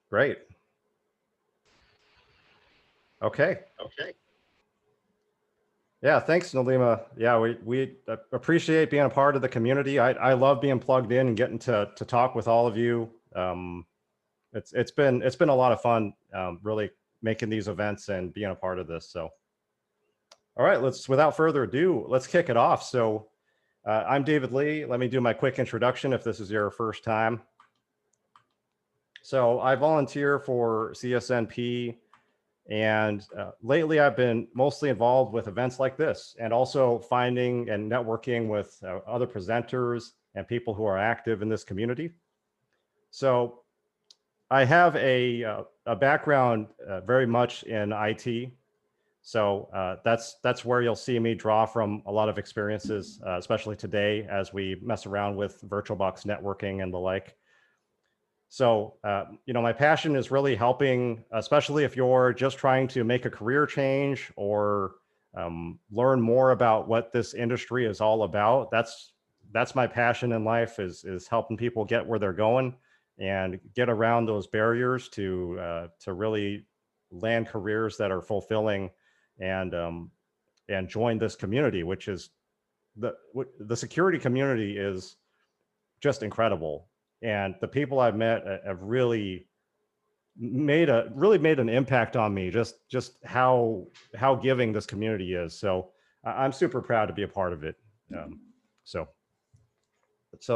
Great. Okay. Okay. Yeah, thanks, Nalima. Yeah, we appreciate being a part of the community. I love being plugged in and getting to talk with all of you. It's been a lot of fun, really making these events and being a part of this. So, all right, without further ado, let's kick it off. So, I'm David Lee. Let me do my quick introduction if this is your first time. So, I volunteer for CSNP. And lately, I've been mostly involved with events like this, and also finding and networking with other presenters and people who are active in this community. So I have a background very much in IT. So that's where you'll see me draw from a lot of experiences, especially today as we mess around with VirtualBox networking and the like. So, my passion is really helping, especially if you're just trying to make a career change or learn more about what this industry is all about. That's my passion in life is helping people get where they're going and get around those barriers to really land careers that are fulfilling and join this community, which is the security community is just incredible. And the people I've met have really made an impact on me, just how giving this community is. So I'm super proud to be a part of it. So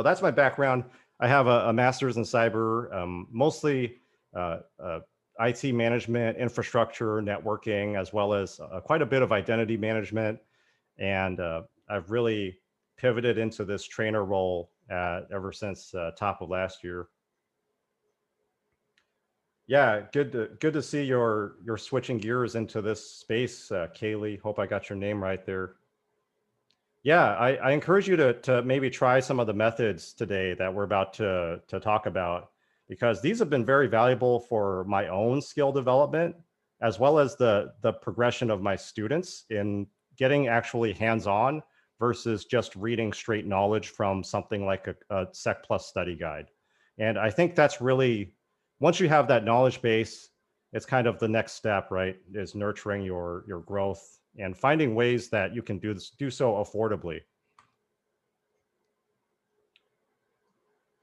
that's my background. I have a master's in cyber, mostly IT management, infrastructure, networking, as well as quite a bit of identity management. And I've really pivoted into this trainer role ever since top of last year. Yeah, good to see you're switching gears into this space, Kaylee. Hope I got your name right there. Yeah, I encourage you to maybe try some of the methods today that we're about to talk about, because these have been very valuable for my own skill development, as well as the progression of my students in getting actually hands-on versus just reading straight knowledge from something like a Sec Plus study guide. And I think that's really, once you have that knowledge base, it's kind of the next step, right? Is nurturing your growth and finding ways that you can do so affordably.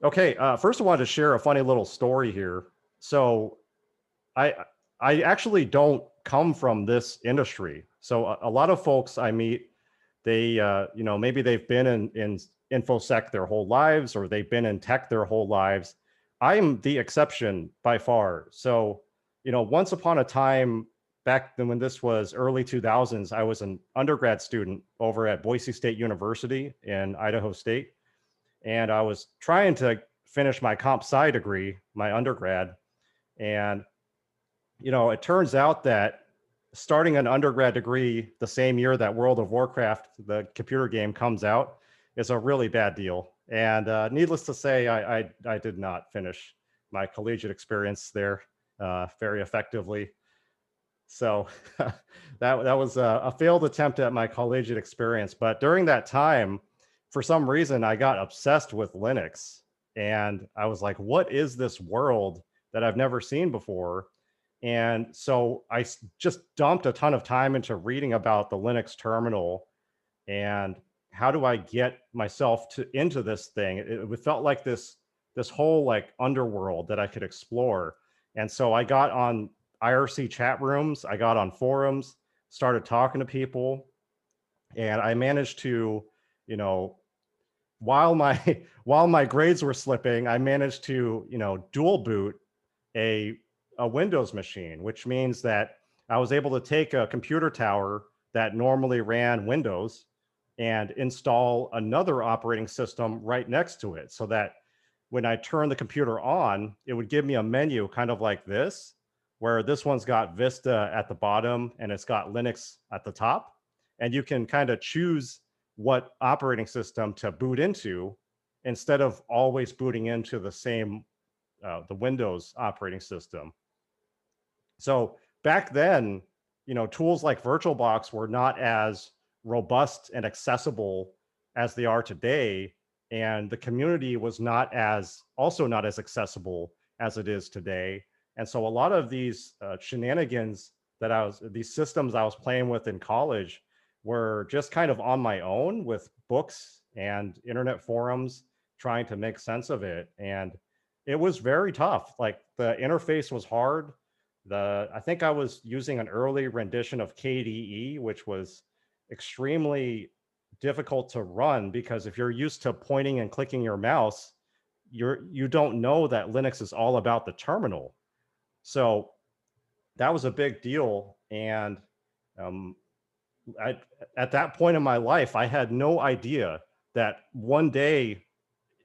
Okay, first I wanted to share a funny little story here. So I actually don't come from this industry. So a lot of folks I meet, they maybe they've been in InfoSec their whole lives, or they've been in tech their whole lives. I'm the exception by far. So once upon a time, back then when this was early 2000s, I was an undergrad student over at Boise State University in Idaho State. And I was trying to finish my CompTIA degree, my undergrad. And, it turns out that starting an undergrad degree the same year that World of Warcraft, the computer game, comes out is a really bad deal. And needless to say, I did not finish my collegiate experience there very effectively. So that was a failed attempt at my collegiate experience. But during that time, for some reason, I got obsessed with Linux. And I was like, what is this world that I've never seen before? And so I just dumped a ton of time into reading about the Linux terminal and how do I get myself into this thing. It felt like this whole like underworld that I could explore. And so I got on IRC chat rooms, I got on forums, started talking to people, and I managed to, while my grades were slipping, I managed to, dual boot a Windows machine, which means that I was able to take a computer tower that normally ran Windows and install another operating system right next to it, so that when I turn the computer on, it would give me a menu kind of like this, where this one's got Vista at the bottom and it's got Linux at the top. And you can kind of choose what operating system to boot into instead of always booting into the same, the Windows operating system. So back then, tools like VirtualBox were not as robust and accessible as they are today. And the community was also not as accessible as it is today. And so a lot of these shenanigans these systems I was playing with in college were just kind of on my own with books and internet forums, trying to make sense of it. And it was very tough. Like the interface was hard. I think I was using an early rendition of KDE, which was extremely difficult to run, because if you're used to pointing and clicking your mouse, you don't know that Linux is all about the terminal. So that was a big deal. And um, at that point in my life, I had no idea that one day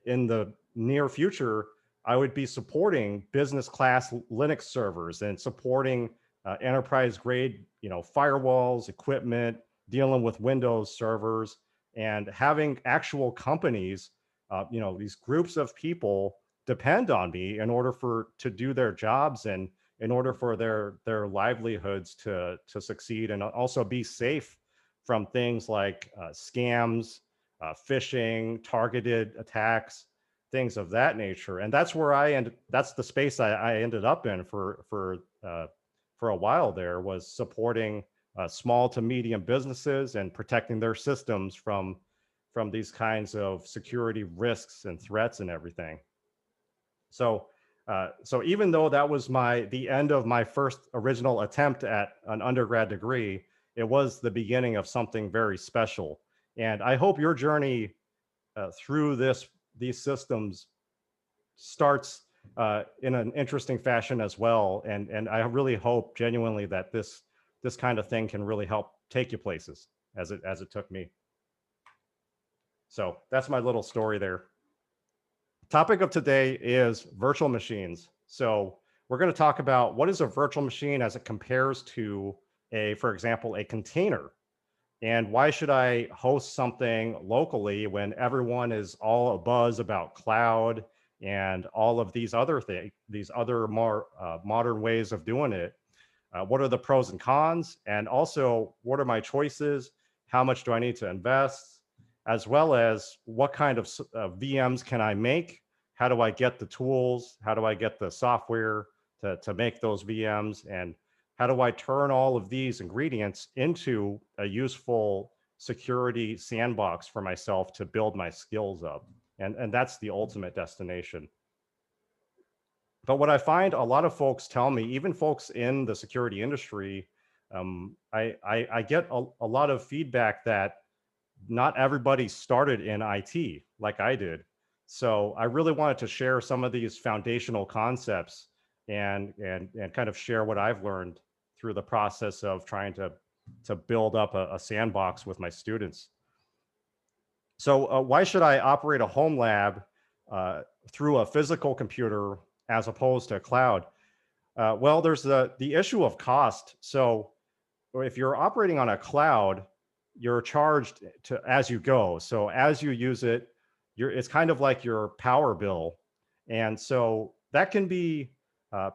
in the near future, I would be supporting business class Linux servers and supporting enterprise grade, firewalls, equipment, dealing with Windows servers, and having actual companies, these groups of people depend on me in order to do their jobs and in order for their livelihoods to succeed, and also be safe from things like scams, phishing, targeted attacks, things of that nature. And that's where that's the space I ended up in for a while there, was supporting small to medium businesses and protecting their systems from these kinds of security risks and threats and everything. So even though that was the end of my first original attempt at an undergrad degree, it was the beginning of something very special. And I hope your journey through these systems starts in an interesting fashion as well. And I really hope genuinely that this kind of thing can really help take you places as it took me. So that's my little story there. Topic of today is virtual machines. So we're going to talk about what is a virtual machine as it compares to for example, a container. And why should I host something locally when everyone is all abuzz about cloud and all of these other things, these other more modern ways of doing it? What are the pros and cons? And also, what are my choices? How much do I need to invest? As well as what kind of VMs can I make? How do I get the tools? How do I get the software to make those VMs? And how do I turn all of these ingredients into a useful security sandbox for myself to build my skills up? And that's the ultimate destination. But what I find a lot of folks tell me, even folks in the security industry, I get a lot of feedback that not everybody started in IT like I did. So I really wanted to share some of these foundational concepts and kind of share what I've learned through the process of trying to build up a sandbox with my students. So why should I operate a home lab through a physical computer as opposed to a cloud? Well, there's the issue of cost. So if you're operating on a cloud, you're charged as you go. So as you use it, it's kind of like your power bill. And so that can be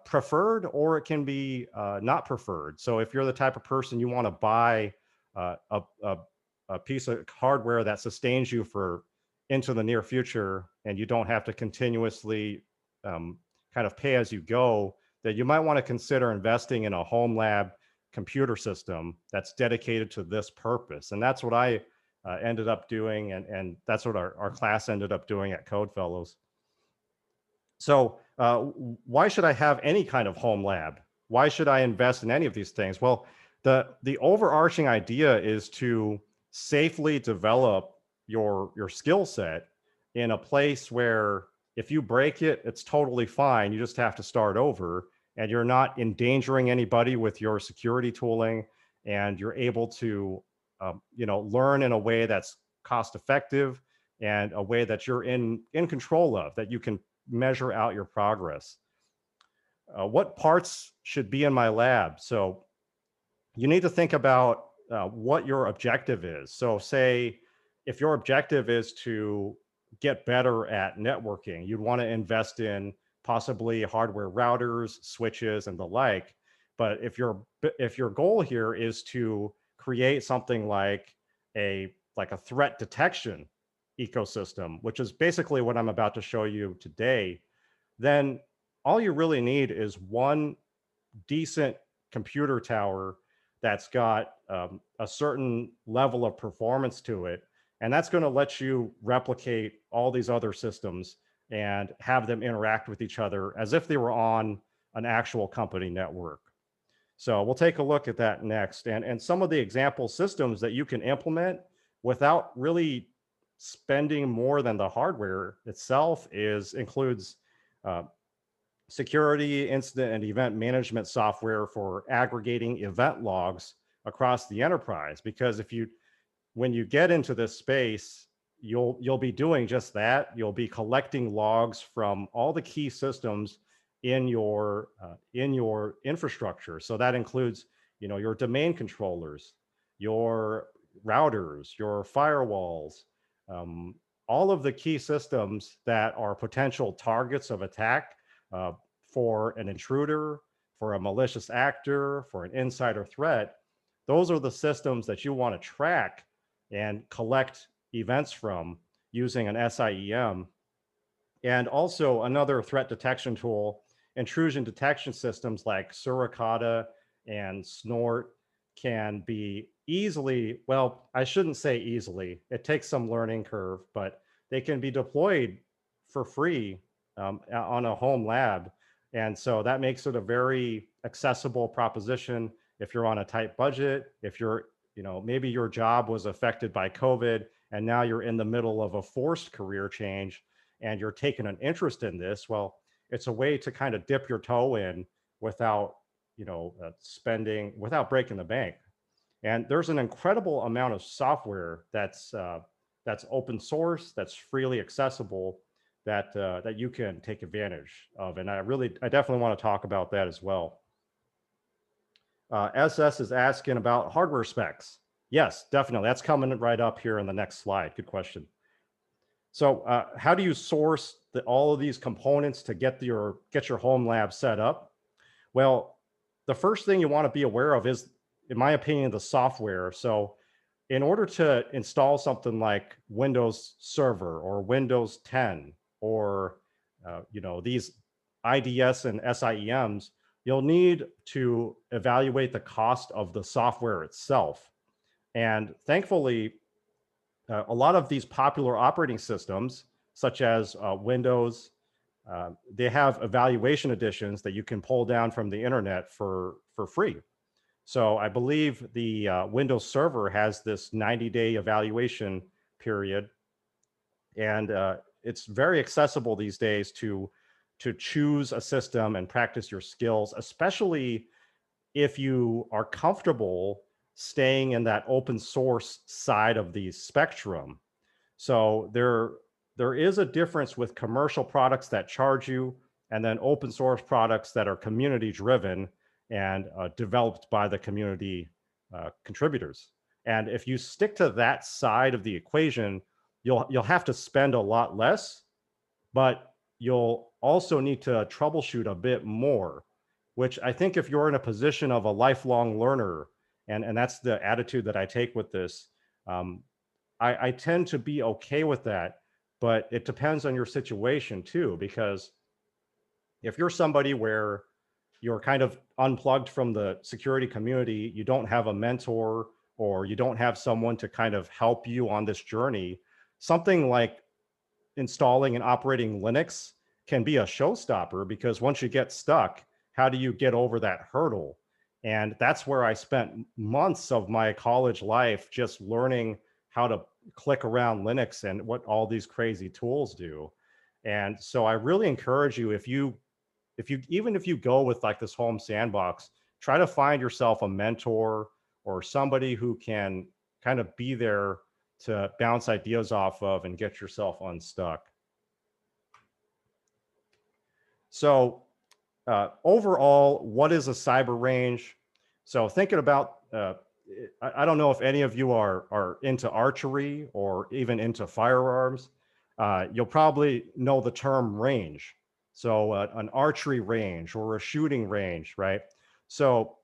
preferred, or it can be not preferred. So if you're the type of person you want to buy a piece of hardware that sustains you for into the near future, and you don't have to continuously kind of pay as you go, that you might want to consider investing in a home lab computer system that's dedicated to this purpose. And that's what I ended up doing, and that's what our class ended up doing at Code Fellows. So why should I have any kind of home lab? Why should I invest in any of these things? Well, the overarching idea is to safely develop your skill set in a place where if you break it, it's totally fine. You just have to start over, and you're not endangering anybody with your security tooling, and you're able to learn in a way that's cost effective and a way that you're in control of, that you can measure out your progress. What parts should be in my lab? So you need to think about what your objective is. So say if your objective is to get better at networking, you'd want to invest in possibly hardware routers, switches, and the like. But if your goal here is to create something like a threat detection ecosystem, which is basically what I'm about to show you today, then all you really need is one decent computer tower that's got a certain level of performance to it. And that's going to let you replicate all these other systems and have them interact with each other as if they were on an actual company network. So we'll take a look at that next. And some of the example systems that you can implement without really spending more than the hardware itself includes security, incident, and event management software for aggregating event logs across the enterprise. Because when you get into this space, you'll be doing just that. You'll be collecting logs from all the key systems in your infrastructure. So that includes, your domain controllers, your routers, your firewalls, all of the key systems that are potential targets of attack for an intruder, for a malicious actor, for an insider threat. Those are the systems that you want to track and collect events from using an SIEM. And also another threat detection tool, intrusion detection systems like Suricata and Snort can be easily, well, I shouldn't say easily, it takes some learning curve, but they can be deployed for free on a home lab. And so that makes it a very accessible proposition if you're on a tight budget, if you're, maybe your job was affected by COVID and now you're in the middle of a forced career change and you're taking an interest in this. Well, it's a way to kind of dip your toe in without, spending, without breaking the bank. And there's an incredible amount of software that's open source, that's freely accessible, that you can take advantage of. And I definitely want to talk about that as well. SS is asking about hardware specs. Yes, definitely. That's coming right up here in the next slide. Good question. So how do you source all of these components to get your home lab set up? Well, the first thing you want to be aware of is, in my opinion, the software. So in order to install something like Windows Server or Windows 10 or these IDS and SIEMs, you'll need to evaluate the cost of the software itself. And thankfully, a lot of these popular operating systems, such as Windows, they have evaluation editions that you can pull down from the internet for free. So I believe the Windows Server has this 90-day evaluation period, and it's very accessible these days to choose a system and practice your skills, especially if you are comfortable staying in that open source side of the spectrum. So there is a difference with commercial products that charge you and then open source products that are community driven and developed by the community contributors. And if you stick to that side of the equation, you'll have to spend a lot less, but you'll also need to troubleshoot a bit more, which I think if you're in a position of a lifelong learner, and that's the attitude that I take with this, I tend to be okay with that, but it depends on your situation too, because if you're somebody where you're kind of unplugged from the security community, you don't have a mentor or you don't have someone to kind of help you on this journey, something like installing and operating Linux can be a showstopper, because once you get stuck, how do you get over that hurdle? And that's where I spent months of my college life just learning how to click around Linux and what all these crazy tools do. And so I really encourage you, even if you go with like this home sandbox, try to find yourself a mentor or somebody who can kind of be there to bounce ideas off of and get yourself unstuck. So overall, what is a cyber range? So thinking about, I don't know if any of you are into archery or even into firearms. You'll probably know the term range. So an archery range or a shooting range, right? So,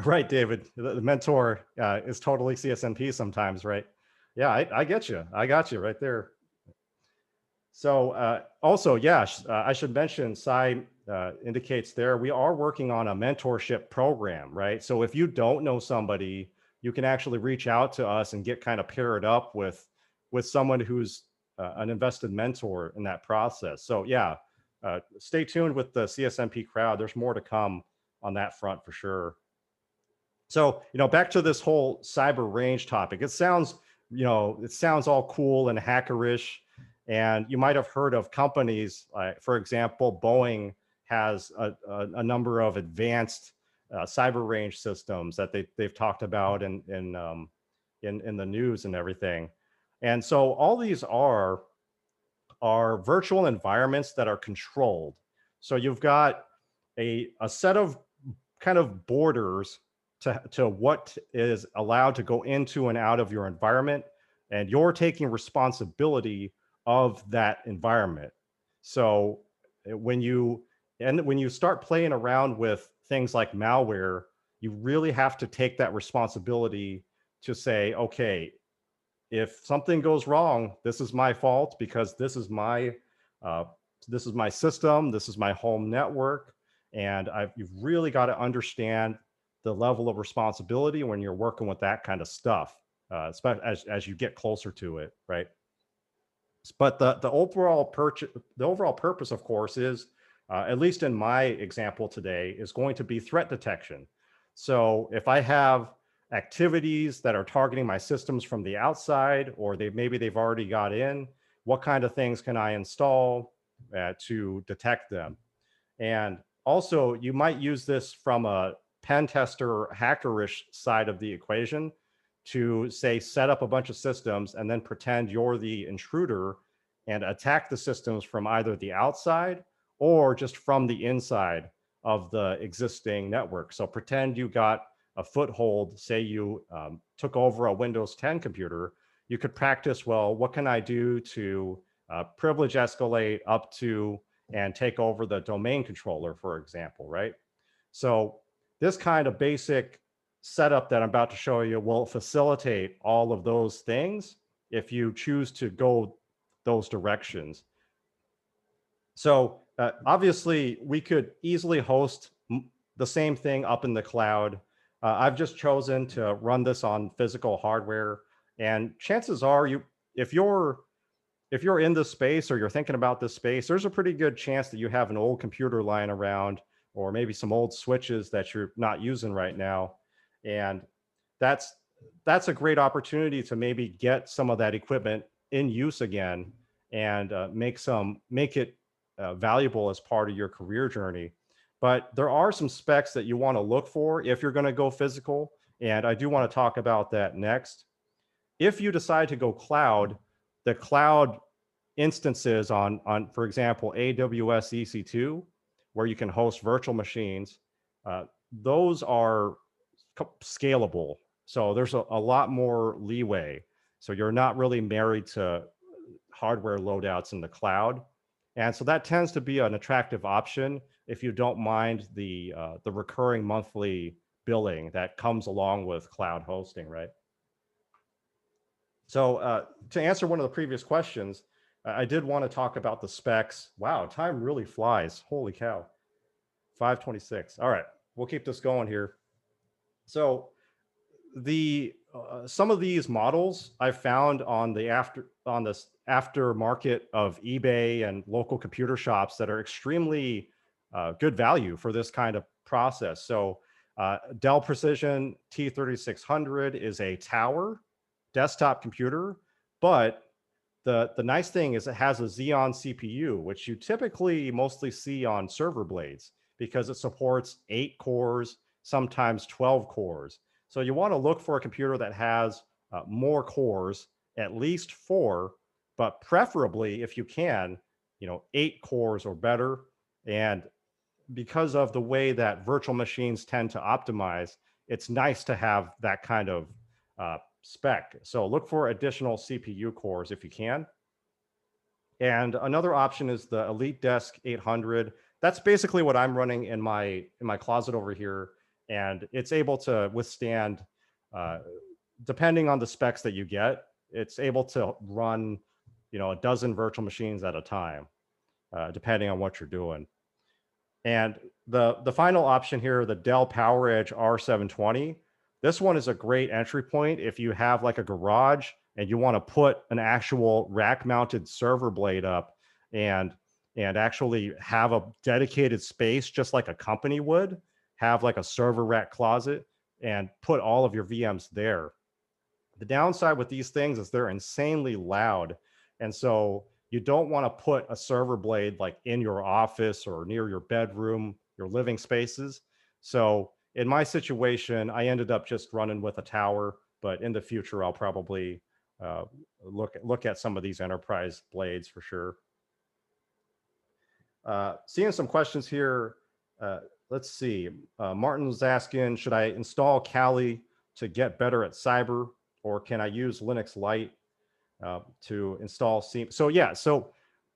right, David, the mentor is totally CSNP sometimes, right? Yeah, I get you. I got you right there. So also, yeah, I should mention, Cy indicates there, we are working on a mentorship program, right? So if you don't know somebody, you can actually reach out to us and get kind of paired up with someone who's an invested mentor in that process. So yeah, stay tuned with the CSNP crowd. There's more to come on that front for sure. So, back to this whole cyber range topic. It sounds, it sounds all cool and hackerish. And you might have heard of companies like, for example, Boeing has a number of advanced cyber range systems that they've talked about in the news and everything. And so all these are virtual environments that are controlled. So you've got a set of kind of borders to what is allowed to go into and out of your environment, and you're taking responsibility of that environment. So when you start playing around with things like malware, you really have to take that responsibility to say, okay, if something goes wrong, this is my fault because this is my system, this is my home network, and you've really got to understand the level of responsibility when you're working with that kind of stuff, especially as you get closer to it, right? But the overall purpose, of course, is at least in my example today, is going to be threat detection. So if I have activities that are targeting my systems from the outside, or maybe they've already got in, what kind of things can I install to detect them? And also, you might use this from a pen tester hackerish side of the equation to, say, set up a bunch of systems and then pretend you're the intruder and attack the systems from either the outside or just from the inside of the existing network. So pretend you got a foothold, say you took over a Windows 10 computer. You could practice, well, what can I do to privilege escalate up to and take over the domain controller, for example, right? So this kind of basic setup that I'm about to show you will facilitate all of those things if you choose to go those directions. So obviously, we could easily host the same thing up in the cloud. I've just chosen to run this on physical hardware, and chances are, if you're in this space or you're thinking about this space, there's a pretty good chance that you have an old computer lying around, or maybe some old switches that you're not using right now. And that's a great opportunity to maybe get some of that equipment in use again and make it valuable as part of your career journey. But there are some specs that you want to look for if you're going to go physical. And I do want to talk about that next. If you decide to go cloud, the cloud instances on for example, AWS EC2, where you can host virtual machines, those are scalable. So there's a lot more leeway. So you're not really married to hardware loadouts in the cloud. And so that tends to be an attractive option if you don't mind the recurring monthly billing that comes along with cloud hosting, right? So to answer one of the previous questions, I did want to talk about the specs. Wow, time really flies. Holy cow. 5:26. All right, we'll keep this going here. So some of these models I found on this aftermarket of eBay and local computer shops that are extremely good value for this kind of process. So Dell Precision T3600 is a tower desktop computer, but the nice thing is it has a Xeon CPU, which you typically mostly see on server blades because it supports 8 cores, sometimes 12 cores. So you want to look for a computer that has more cores, at least 4, but preferably, if you can, 8 cores or better. And because of the way that virtual machines tend to optimize, it's nice to have that kind of spec. So look for additional CPU cores if you can. And another option is the EliteDesk 800. That's basically what I'm running in my closet over here. And it's able to withstand, depending on the specs that you get, it's able to run a dozen virtual machines at a time, depending on what you're doing. And the final option here, the Dell PowerEdge R720, this one is a great entry point if you have like a garage and you want to put an actual rack mounted server blade up and actually have a dedicated space, just like a company would have, like a server rack closet, and put all of your VMs there. The downside with these things is they're insanely loud. And so you don't want to put a server blade like in your office or near your bedroom, your living spaces. So in my situation, I ended up just running with a tower, but in the future, I'll probably look at some of these enterprise blades for sure. Seeing some questions here. Let's see. Martin's asking, should I install Kali to get better at cyber, or can I use Linux Lite to install SIEM? So yeah, so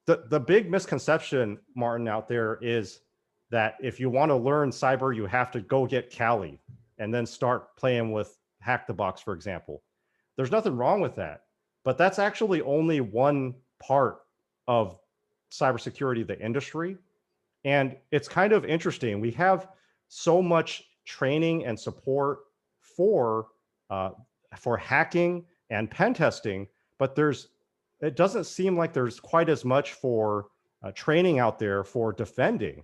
the big misconception, Martin, out there is that if you want to learn cyber, you have to go get Kali and then start playing with Hack the Box, for example. There's nothing wrong with that, but that's actually only one part of cybersecurity, the industry. And it's kind of interesting. We have so much training and support for hacking and pen testing, but it doesn't seem like there's quite as much for training out there for defending.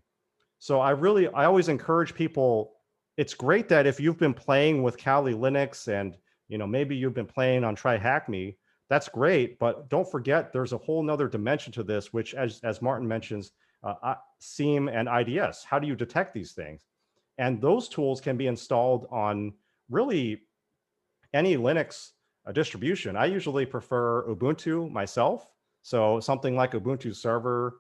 So I always encourage people. It's great that if you've been playing with Kali Linux and maybe you've been playing on Try Hack Me, that's great. But don't forget, there's a whole nother dimension to this, which, as Martin mentions, SIEM and IDS. How do you detect these things? And those tools can be installed on really any Linux distribution. I usually prefer Ubuntu myself. So something like Ubuntu Server.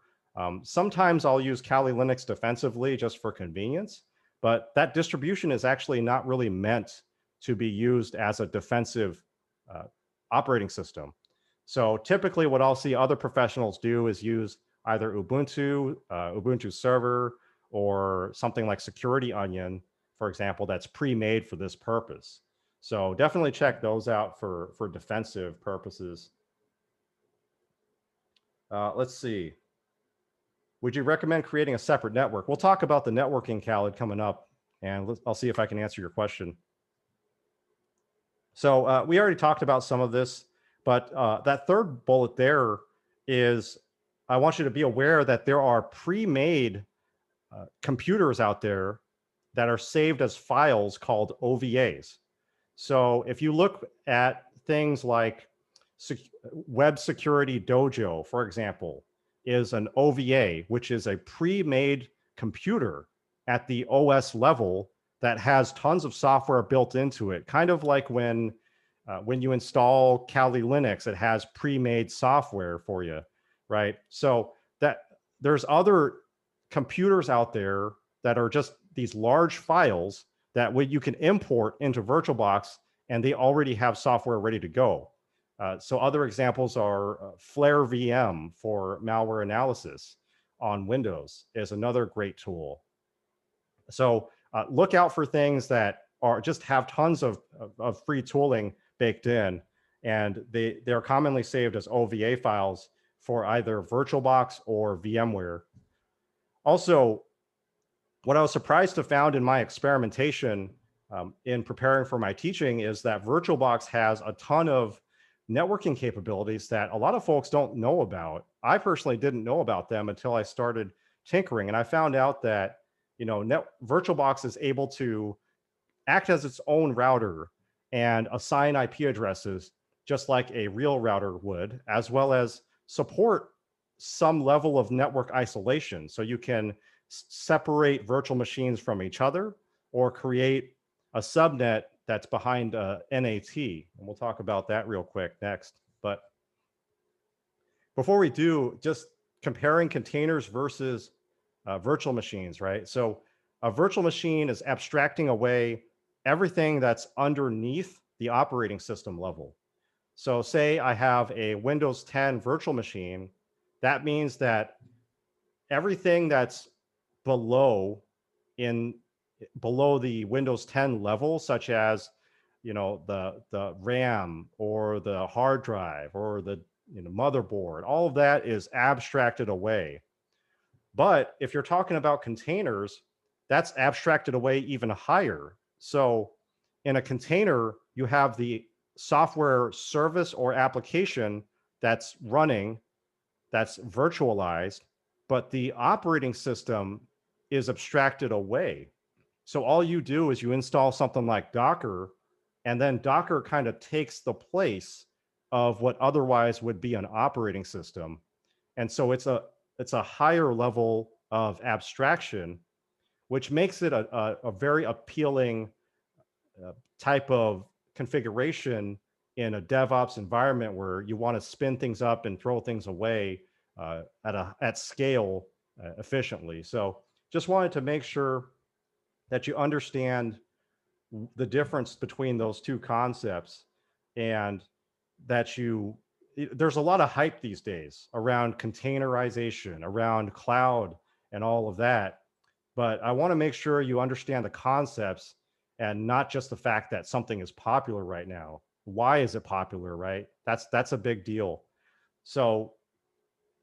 Sometimes I'll use Kali Linux defensively just for convenience, but that distribution is actually not really meant to be used as a defensive operating system. So typically what I'll see other professionals do is use either Ubuntu, Ubuntu Server, or something like Security Onion, for example, that's pre-made for this purpose. So definitely check those out for defensive purposes. Let's see. Would you recommend creating a separate network? We'll talk about the networking, Khaled, coming up, and I'll see if I can answer your question. So we already talked about some of this, but that third bullet there is, I want you to be aware that there are pre-made computers out there that are saved as files called OVAs. So if you look at things like Web Security Dojo, for example, is an OVA, which is a pre-made computer at the OS level that has tons of software built into it. Kind of like when you install Kali Linux, it has pre-made software for you, right? So that there's other computers out there that are just these large files that you can import into VirtualBox, and they already have software ready to go. So other examples are Flare VM for malware analysis on Windows is another great tool. So look out for things that just have tons of free tooling baked in, and they're commonly saved as OVA files for either VirtualBox or VMware. Also, what I was surprised to find in my experimentation in preparing for my teaching is that VirtualBox has a ton of networking capabilities that a lot of folks don't know about. I personally didn't know about them until I started tinkering, and I found out that VirtualBox is able to act as its own router and assign IP addresses just like a real router would, as well as support some level of network isolation. So you can separate virtual machines from each other or create a subnet that's behind NAT. And we'll talk about that real quick next. But before we do, just comparing containers versus virtual machines, right? So a virtual machine is abstracting away everything that's underneath the operating system level. So say I have a Windows 10 virtual machine, that means that everything that's below the Windows 10 level, such as the RAM or the hard drive or the motherboard, all of that is abstracted away. But if you're talking about containers, that's abstracted away even higher. So in a container, you have the software service or application that's running, that's virtualized, but the operating system is abstracted away. So all you do is you install something like Docker, and then Docker kind of takes the place of what otherwise would be an operating system. And so it's a higher level of abstraction, which makes it a very appealing type of configuration in a DevOps environment where you want to spin things up and throw things away at scale efficiently. So just wanted to make sure that you understand the difference between those two concepts, and that there's a lot of hype these days around containerization, around cloud and all of that. But I want to make sure you understand the concepts and not just the fact that something is popular right now. Why is it popular, right? That's a big deal. So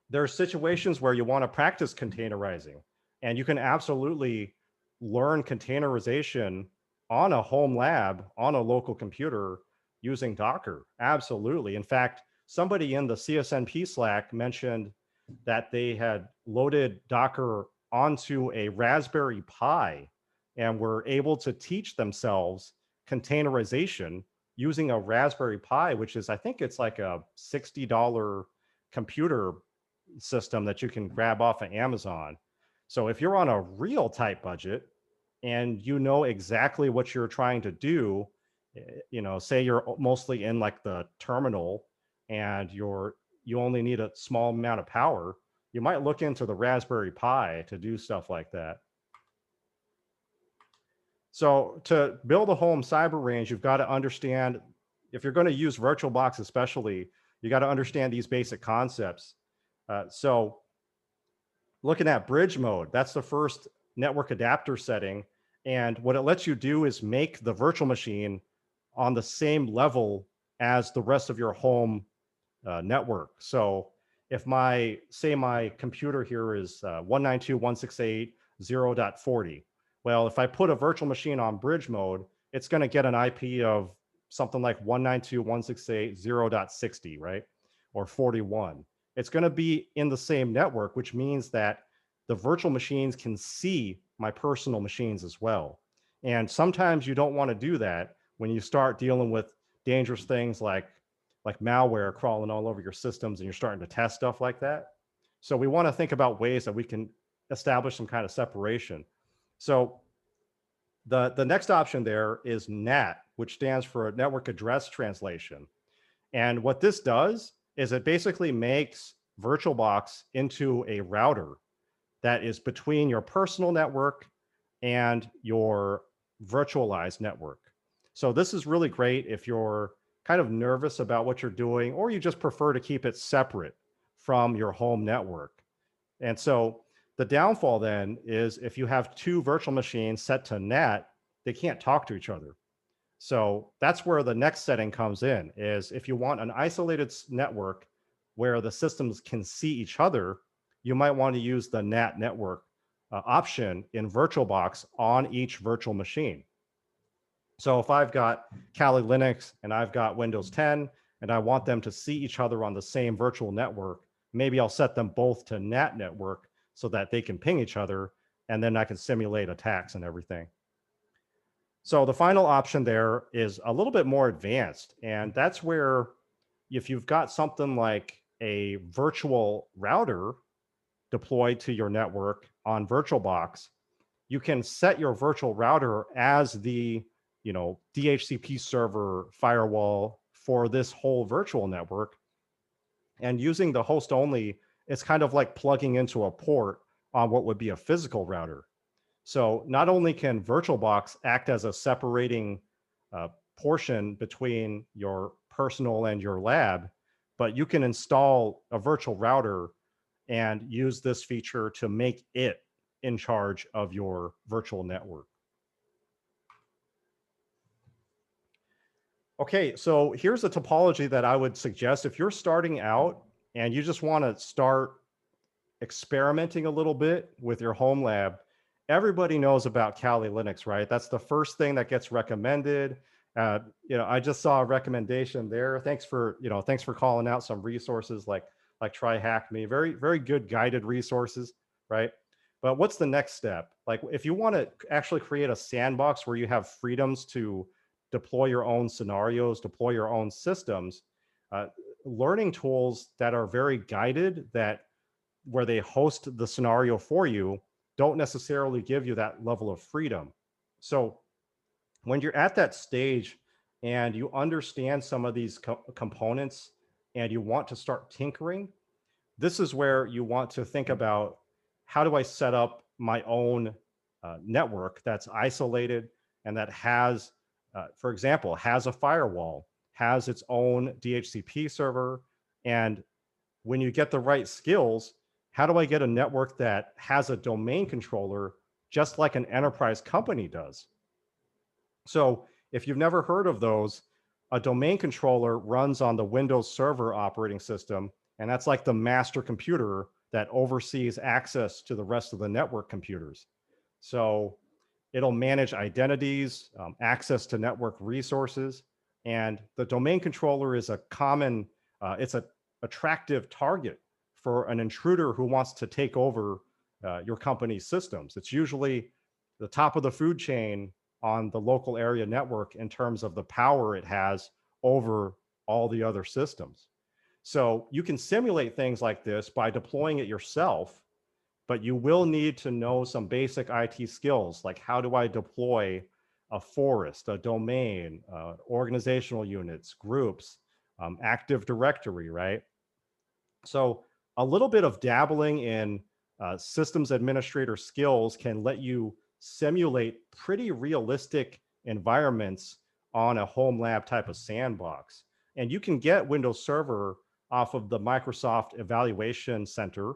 there are situations where you want to practice containerizing, and you can absolutely learn containerization on a home lab, on a local computer using Docker. Absolutely. In fact, somebody in the CSNP Slack mentioned that they had loaded Docker onto a Raspberry Pi and were able to teach themselves containerization using a Raspberry Pi, which is, I think it's like a $60 computer system that you can grab off of Amazon. So if you're on a real tight budget and you know exactly what you're trying to do, say you're mostly in like the terminal and you only need a small amount of power, you might look into the Raspberry Pi to do stuff like that. So to build a home cyber range, you've got to understand, if you're going to use VirtualBox especially, you got to understand these basic concepts. So looking at bridge mode, that's the first network adapter setting. And what it lets you do is make the virtual machine on the same level as the rest of your home network. So if my computer here is 192.168.0.40, well, if I put a virtual machine on bridge mode, it's going to get an IP of something like 192.168.0.60, right? Or 41. It's going to be in the same network, which means that the virtual machines can see my personal machines as well. And sometimes you don't want to do that when you start dealing with dangerous things like malware crawling all over your systems and you're starting to test stuff like that. So we want to think about ways that we can establish some kind of separation. So the next option there is NAT, which stands for Network Address Translation. And what this does is it basically makes VirtualBox into a router that is between your personal network and your virtualized network. So this is really great if you're kind of nervous about what you're doing, or you just prefer to keep it separate from your home network. And so the downfall then is if you have two virtual machines set to NAT, they can't talk to each other. So that's where the next setting comes in, is if you want an isolated network where the systems can see each other, you might want to use the NAT network option in VirtualBox on each virtual machine. So if I've got Kali Linux and I've got Windows 10 and I want them to see each other on the same virtual network, maybe I'll set them both to NAT network so that they can ping each other, and then I can simulate attacks and everything. So the final option there is a little bit more advanced, and that's where if you've got something like a virtual router deployed to your network on VirtualBox, you can set your virtual router as the DHCP server firewall for this whole virtual network. And using the host only, it's kind of like plugging into a port on what would be a physical router. So not only can VirtualBox act as a separating portion between your personal and your lab, but you can install a virtual router and use this feature to make it in charge of your virtual network. Okay, so here's a topology that I would suggest if you're starting out and you just want to start experimenting a little bit with your home lab. Everybody knows about Kali Linux, right? That's the first thing that gets recommended. I just saw a recommendation there. Thanks for calling out some resources like Try Hack Me. Very, very good guided resources, right? But what's the next step? Like if you want to actually create a sandbox where you have freedoms to deploy your own scenarios, deploy your own systems, uh, learning tools that are very guided, that where they host the scenario for you, don't necessarily give you that level of freedom. So when you're at that stage and you understand some of these components and you want to start tinkering, this is where you want to think about, how do I set up my own network that's isolated and that has, for example, has a firewall, has its own DHCP server. And when you get the right skills, how do I get a network that has a domain controller just like an enterprise company does? So if you've never heard of those, a domain controller runs on the Windows Server operating system, and that's like the master computer that oversees access to the rest of the network computers. So it'll manage identities, access to network resources, and the domain controller is a common, it's a attractive target for an intruder who wants to take over your company's systems. It's usually the top of the food chain on the local area network in terms of the power it has over all the other systems. So you can simulate things like this by deploying it yourself, but you will need to know some basic IT skills, like how do I deploy a forest, a domain, organizational units, groups, Active Directory, right? So a little bit of dabbling in systems administrator skills can let you simulate pretty realistic environments on a home lab type of sandbox. And you can get Windows Server off of the Microsoft Evaluation Center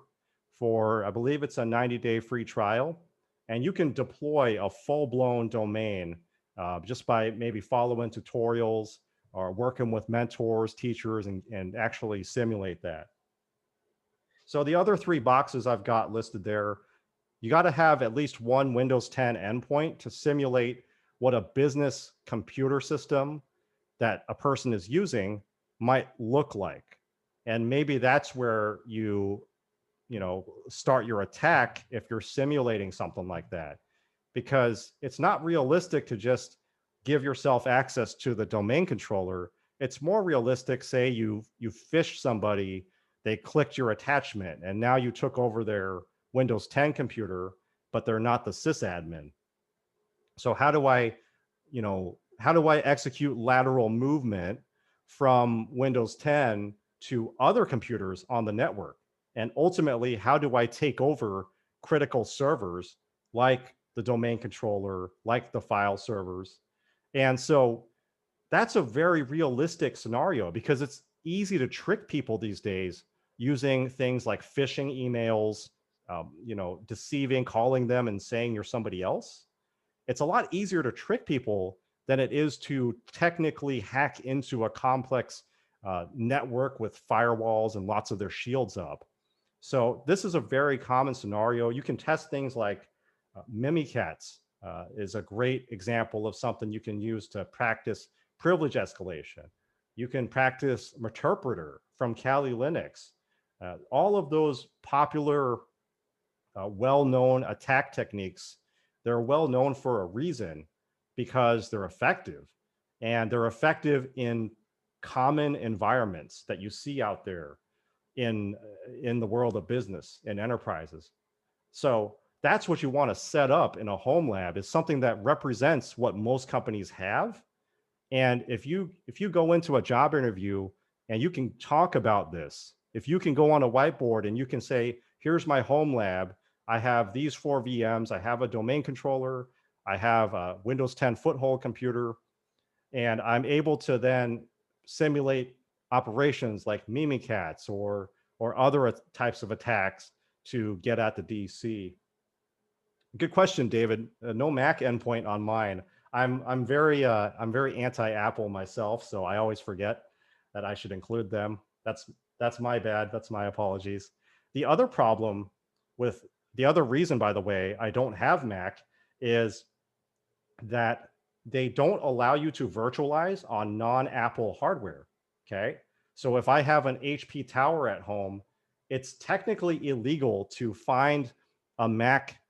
for, I believe it's a 90-day free trial. And you can deploy a full-blown domain just by maybe following tutorials or working with mentors, teachers, and actually simulate that. So the other three boxes I've got listed there, you got to have at least one Windows 10 endpoint to simulate what a business computer system that a person is using might look like. And maybe that's where you start your attack if you're simulating something like that, because it's not realistic to just give yourself access to the domain controller. It's more realistic, say you phish somebody, they clicked your attachment, and now you took over their Windows 10 computer, but they're not the sysadmin. So how do I execute lateral movement from Windows 10 to other computers on the network? And ultimately, how do I take over critical servers like the domain controller, like the file servers? And so that's a very realistic scenario, because it's easy to trick people these days using things like phishing emails, deceiving, calling them and saying you're somebody else. It's a lot easier to trick people than it is to technically hack into a complex network with firewalls and lots of their shields up. So this is a very common scenario. You can test things like Mimikatz is a great example of something you can use to practice privilege escalation. You can practice Meterpreter from Kali Linux. All of those popular, well-known attack techniques, they're well known for a reason, because they're effective, and they're effective in common environments that you see out there in the world of business and enterprises. So that's what you want to set up in a home lab, is something that represents what most companies have. And if you go into a job interview and you can talk about this, if you can go on a whiteboard and you can say, here's my home lab, I have these 4 VMs, I have a domain controller, I have a Windows 10 foothold computer, and I'm able to then simulate operations like Mimikatz or other types of attacks to get at the DC. Good question, David. No Mac endpoint on mine. I'm very anti-Apple myself, so I always forget that I should include them. That's my bad. That's my apologies. The other problem with the other reason, by the way, I don't have Mac is that they don't allow you to virtualize on non-Apple hardware. Okay. So if I have an HP tower at home, it's technically illegal to find a Mac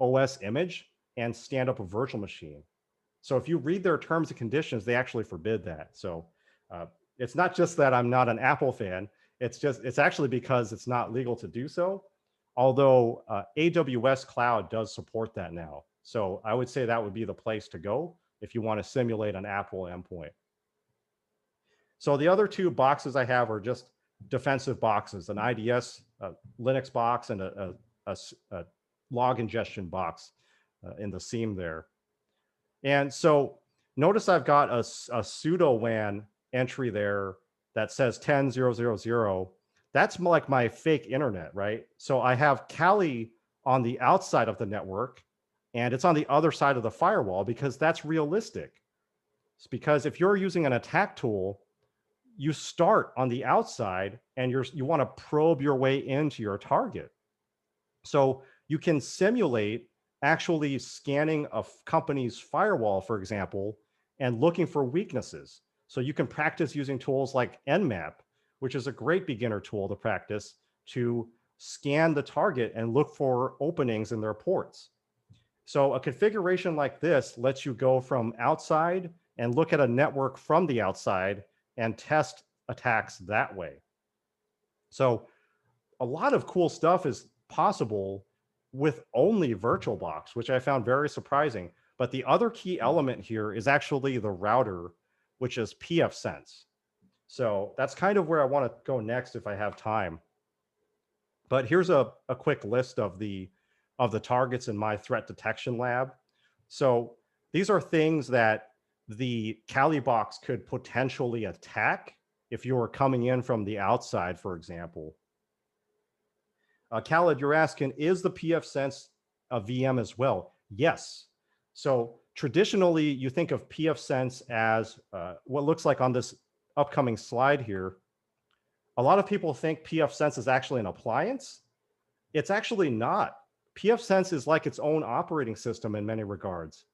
OS image and stand up a virtual machine. So if you read their terms and conditions, they actually forbid that. So uh, it's not just that I'm not an Apple fan. It's actually because it's not legal to do so. Although AWS Cloud does support that now. So I would say that would be the place to go if you want to simulate an Apple endpoint. So the other two boxes I have are just defensive boxes, an IDS Linux box and a log ingestion box in the seam there. And so notice I've got a pseudo WAN entry there that says 10.0.0.0. That's like my fake internet, right? So I have Kali on the outside of the network and it's on the other side of the firewall because that's realistic. It's because if you're using an attack tool, you start on the outside and you want to probe your way into your target. So you can simulate actually scanning a company's firewall, for example, and looking for weaknesses. So you can practice using tools like Nmap, which is a great beginner tool to practice to scan the target and look for openings in their ports. So a configuration like this lets you go from outside and look at a network from the outside and test attacks that way. So a lot of cool stuff is possible with only VirtualBox, which I found very surprising. But the other key element here is actually the router, which is pfSense. So that's kind of where I want to go next if I have time. But here's a quick list of the targets in my threat detection lab. So these are things that the Kali box could potentially attack if you were coming in from the outside, for example. Khaled, you're asking, is the pfSense a VM as well? Yes. So traditionally, you think of pfSense as what looks like on this upcoming slide here. A lot of people think pfSense is actually an appliance. It's actually not. pfSense is like its own operating system in many regards.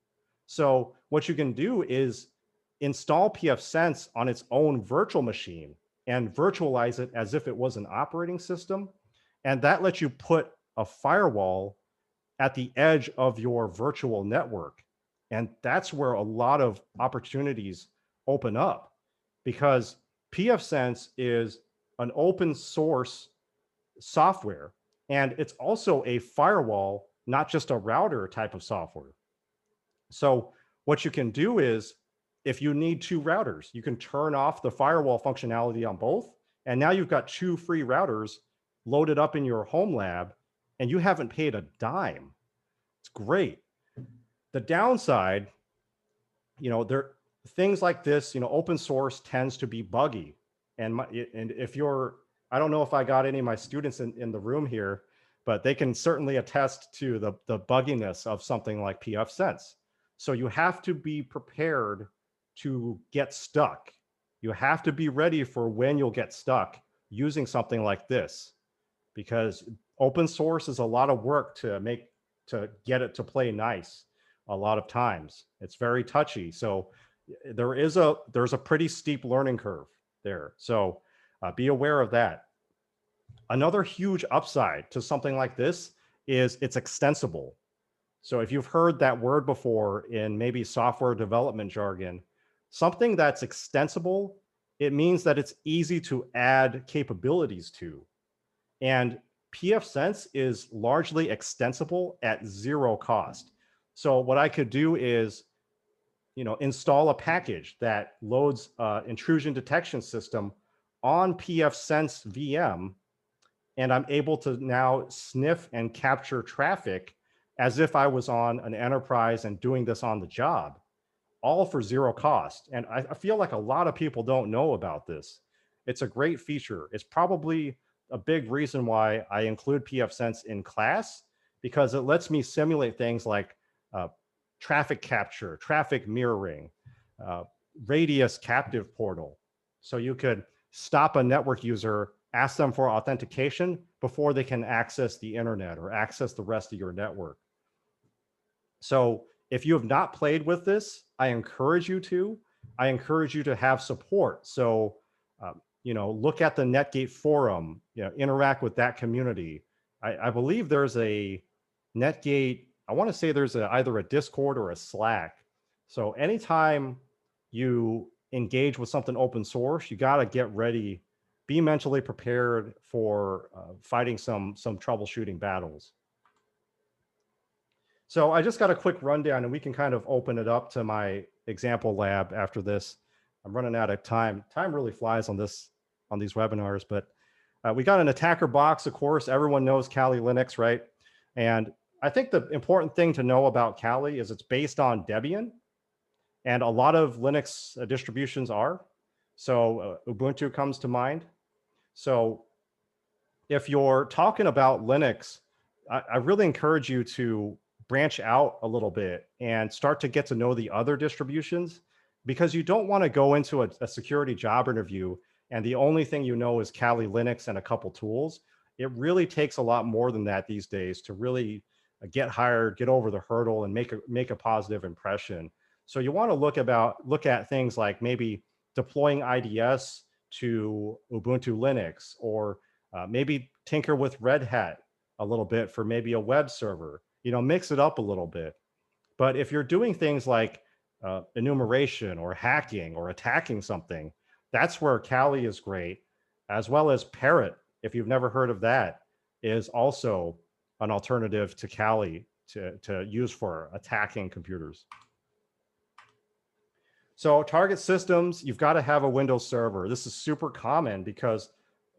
So what you can do is install pfSense on its own virtual machine and virtualize it as if it was an operating system. And that lets you put a firewall at the edge of your virtual network. And that's where a lot of opportunities open up because pfSense is an open source software. And it's also a firewall, not just a router type of software. So what you can do is if you need two routers, you can turn off the firewall functionality on both. And now you've got two free routers loaded up in your home lab and you haven't paid a dime. It's great. The downside, there things like this, open source tends to be buggy. And if you're, I don't know if I got any of my students in the room here, but they can certainly attest to the bugginess of something like pfSense. So you have to be prepared to get stuck. You have to be ready for when you'll get stuck using something like this, because open source is a lot of work to get it to play nice. A lot of times it's very touchy. So there's a pretty steep learning curve there. So be aware of that. Another huge upside to something like this is it's extensible. So if you've heard that word before in maybe software development jargon, something that's extensible, it means that it's easy to add capabilities to. And pfSense is largely extensible at zero cost. So what I could do is, install a package that loads intrusion detection system on pfSense VM, and I'm able to now sniff and capture traffic as if I was on an enterprise and doing this on the job, all for zero cost. And I feel like a lot of people don't know about this. It's a great feature. It's probably a big reason why I include pfSense in class, because it lets me simulate things like traffic capture, traffic mirroring, uh, radius captive portal. So you could stop a network user, ask them for authentication before they can access the internet or access the rest of your network. So if you have not played with this, I encourage you to. I encourage you to have support. So, look at the Netgate forum, interact with that community. I believe there's a Netgate, I want to say there's either a Discord or a Slack. So anytime you engage with something open source, you got to get ready, be mentally prepared for fighting some troubleshooting battles. So I just got a quick rundown, and we can kind of open it up to my example lab after this. I'm running out of time. Time really flies on these webinars, but we got an attacker box, of course. Everyone knows Kali Linux, right? And I think the important thing to know about Kali is it's based on Debian, and a lot of Linux distributions are. So Ubuntu comes to mind. So if you're talking about Linux, I really encourage you to branch out a little bit and start to get to know the other distributions, because you don't want to go into a security job interview and the only thing you know is Kali Linux and a couple tools. It really takes a lot more than that these days to really get hired, get over the hurdle, and make a positive impression. So you want to look at things like maybe deploying IDS to Ubuntu Linux, or maybe tinker with Red Hat a little bit for maybe a web server. Mix it up a little bit. But if you're doing things like enumeration or hacking or attacking something, that's where Kali is great, as well as Parrot. If you've never heard of that, is also an alternative to Kali to use for attacking computers. So target systems, you've got to have a Windows server. This is super common because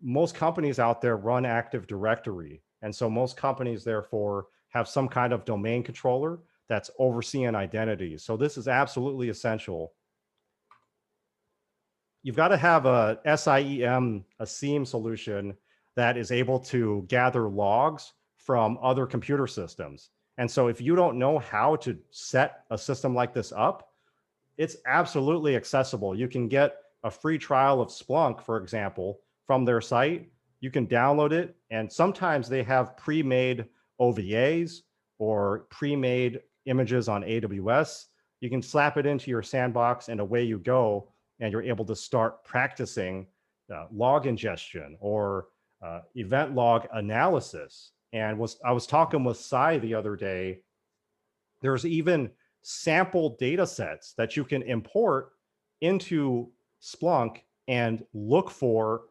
most companies out there run Active Directory. And so most companies, therefore, have some kind of domain controller that's overseeing identities. So this is absolutely essential. You've got to have a SIEM, a SIEM solution that is able to gather logs from other computer systems. And so if you don't know how to set a system like this up, it's absolutely accessible. You can get a free trial of Splunk, for example, from their site. You can download it, and sometimes they have pre-made OVAs or pre-made images on AWS. You can slap it into your sandbox and away you go, and you're able to start practicing log ingestion or event log analysis. And I was talking with Cy the other day. There's even sample data sets that you can import into Splunk and look for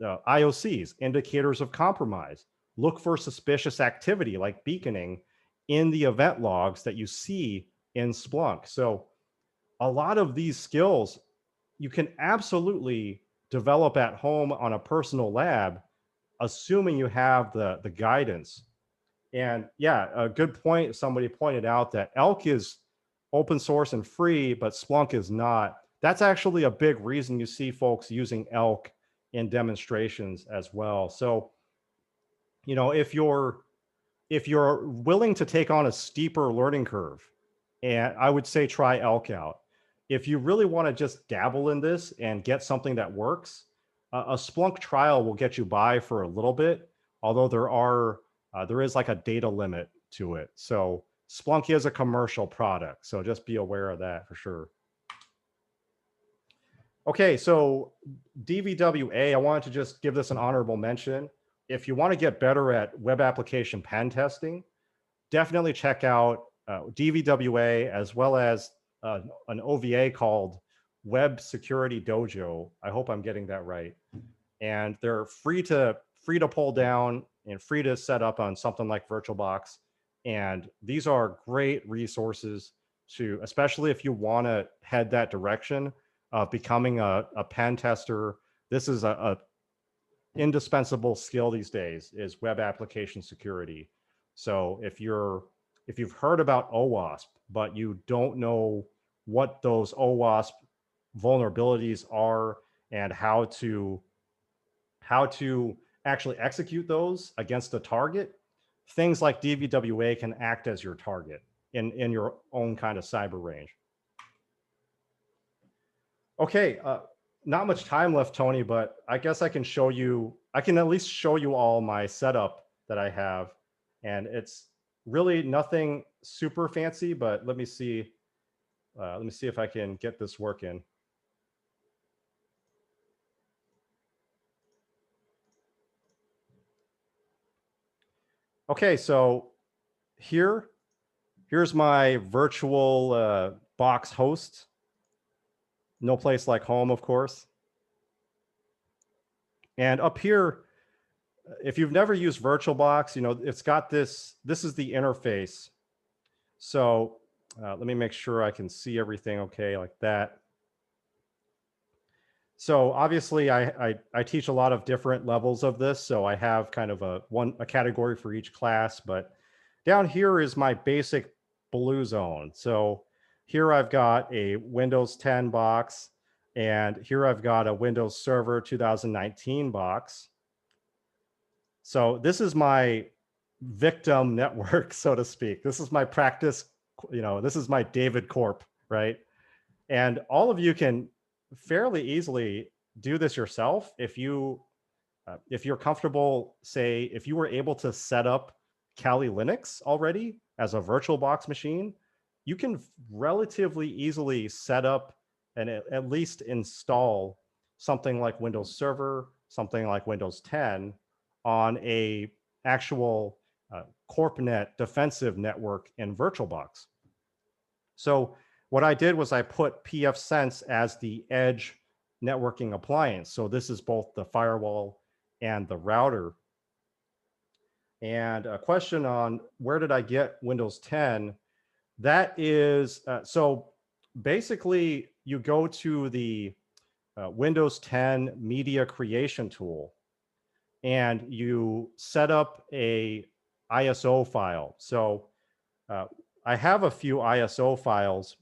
IOCs, indicators of compromise. Look for suspicious activity like beaconing in the event logs that you see in Splunk. So a lot of these skills you can absolutely develop at home on a personal lab, assuming you have the guidance. And yeah, a good point. Somebody pointed out that Elk is open source and free, but Splunk is not. That's actually a big reason you see folks using Elk in demonstrations as well. So, if you're willing to take on a steeper learning curve, and I would say try Elk out. If you really want to just dabble in this and get something that works, a Splunk trial will get you by for a little bit, although there is like a data limit to it. So Splunk is a commercial product, so just be aware of that for sure. Okay, so DVWA, I wanted to just give this an honorable mention. If you want to get better at web application pen testing, definitely check out DVWA, as well as an OVA called Web Security Dojo. I hope I'm getting that right. And they're free to pull down and free to set up on something like VirtualBox. And these are great resources to, especially if you want to head that direction of becoming a pen tester. This is a indispensable skill these days, is web application security. So if you've heard about OWASP, but you don't know what those OWASP vulnerabilities are and how to actually execute those against a target, things like DVWA can act as your target. in your own kind of cyber range. Okay, not much time left, Tony, but I guess I can at least show you all my setup that I have. And it's really nothing super fancy, but let me see if I can get this working. Okay, so here's my virtual box host. No place like home, of course. And up here, if you've never used VirtualBox, it's got this is the interface. So let me make sure I can see everything okay like that. So obviously I teach a lot of different levels of this. So I have kind of a category for each class, but down here is my basic blue zone. So here I've got a Windows 10 box, and here I've got a Windows Server 2019 box. So this is my victim network, so to speak. This is my practice, this is my David Corp, right? And all of you can fairly easily do this yourself if you're comfortable. Say if you were able to set up Kali Linux already as a VirtualBox machine, you can relatively easily set up and at least install something like Windows Server, something like Windows 10 on a actual CorpNet defensive network in VirtualBox. So what I did was I put pfSense as the edge networking appliance. So this is both the firewall and the router. And a question on where did I get Windows 10? That is, so basically you go to the Windows 10 media creation tool and you set up a ISO file. So I have a few ISO files,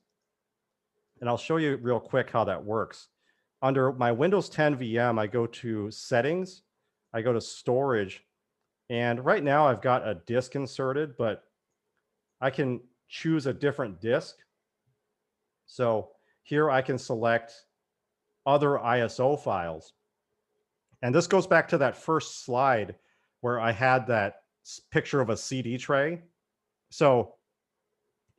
and I'll show you real quick how that works. Under my Windows 10 VM, I go to settings, I go to storage, and right now I've got a disk inserted, but I can choose a different disk. So here I can select other ISO files. And this goes back to that first slide where I had that picture of a CD tray. So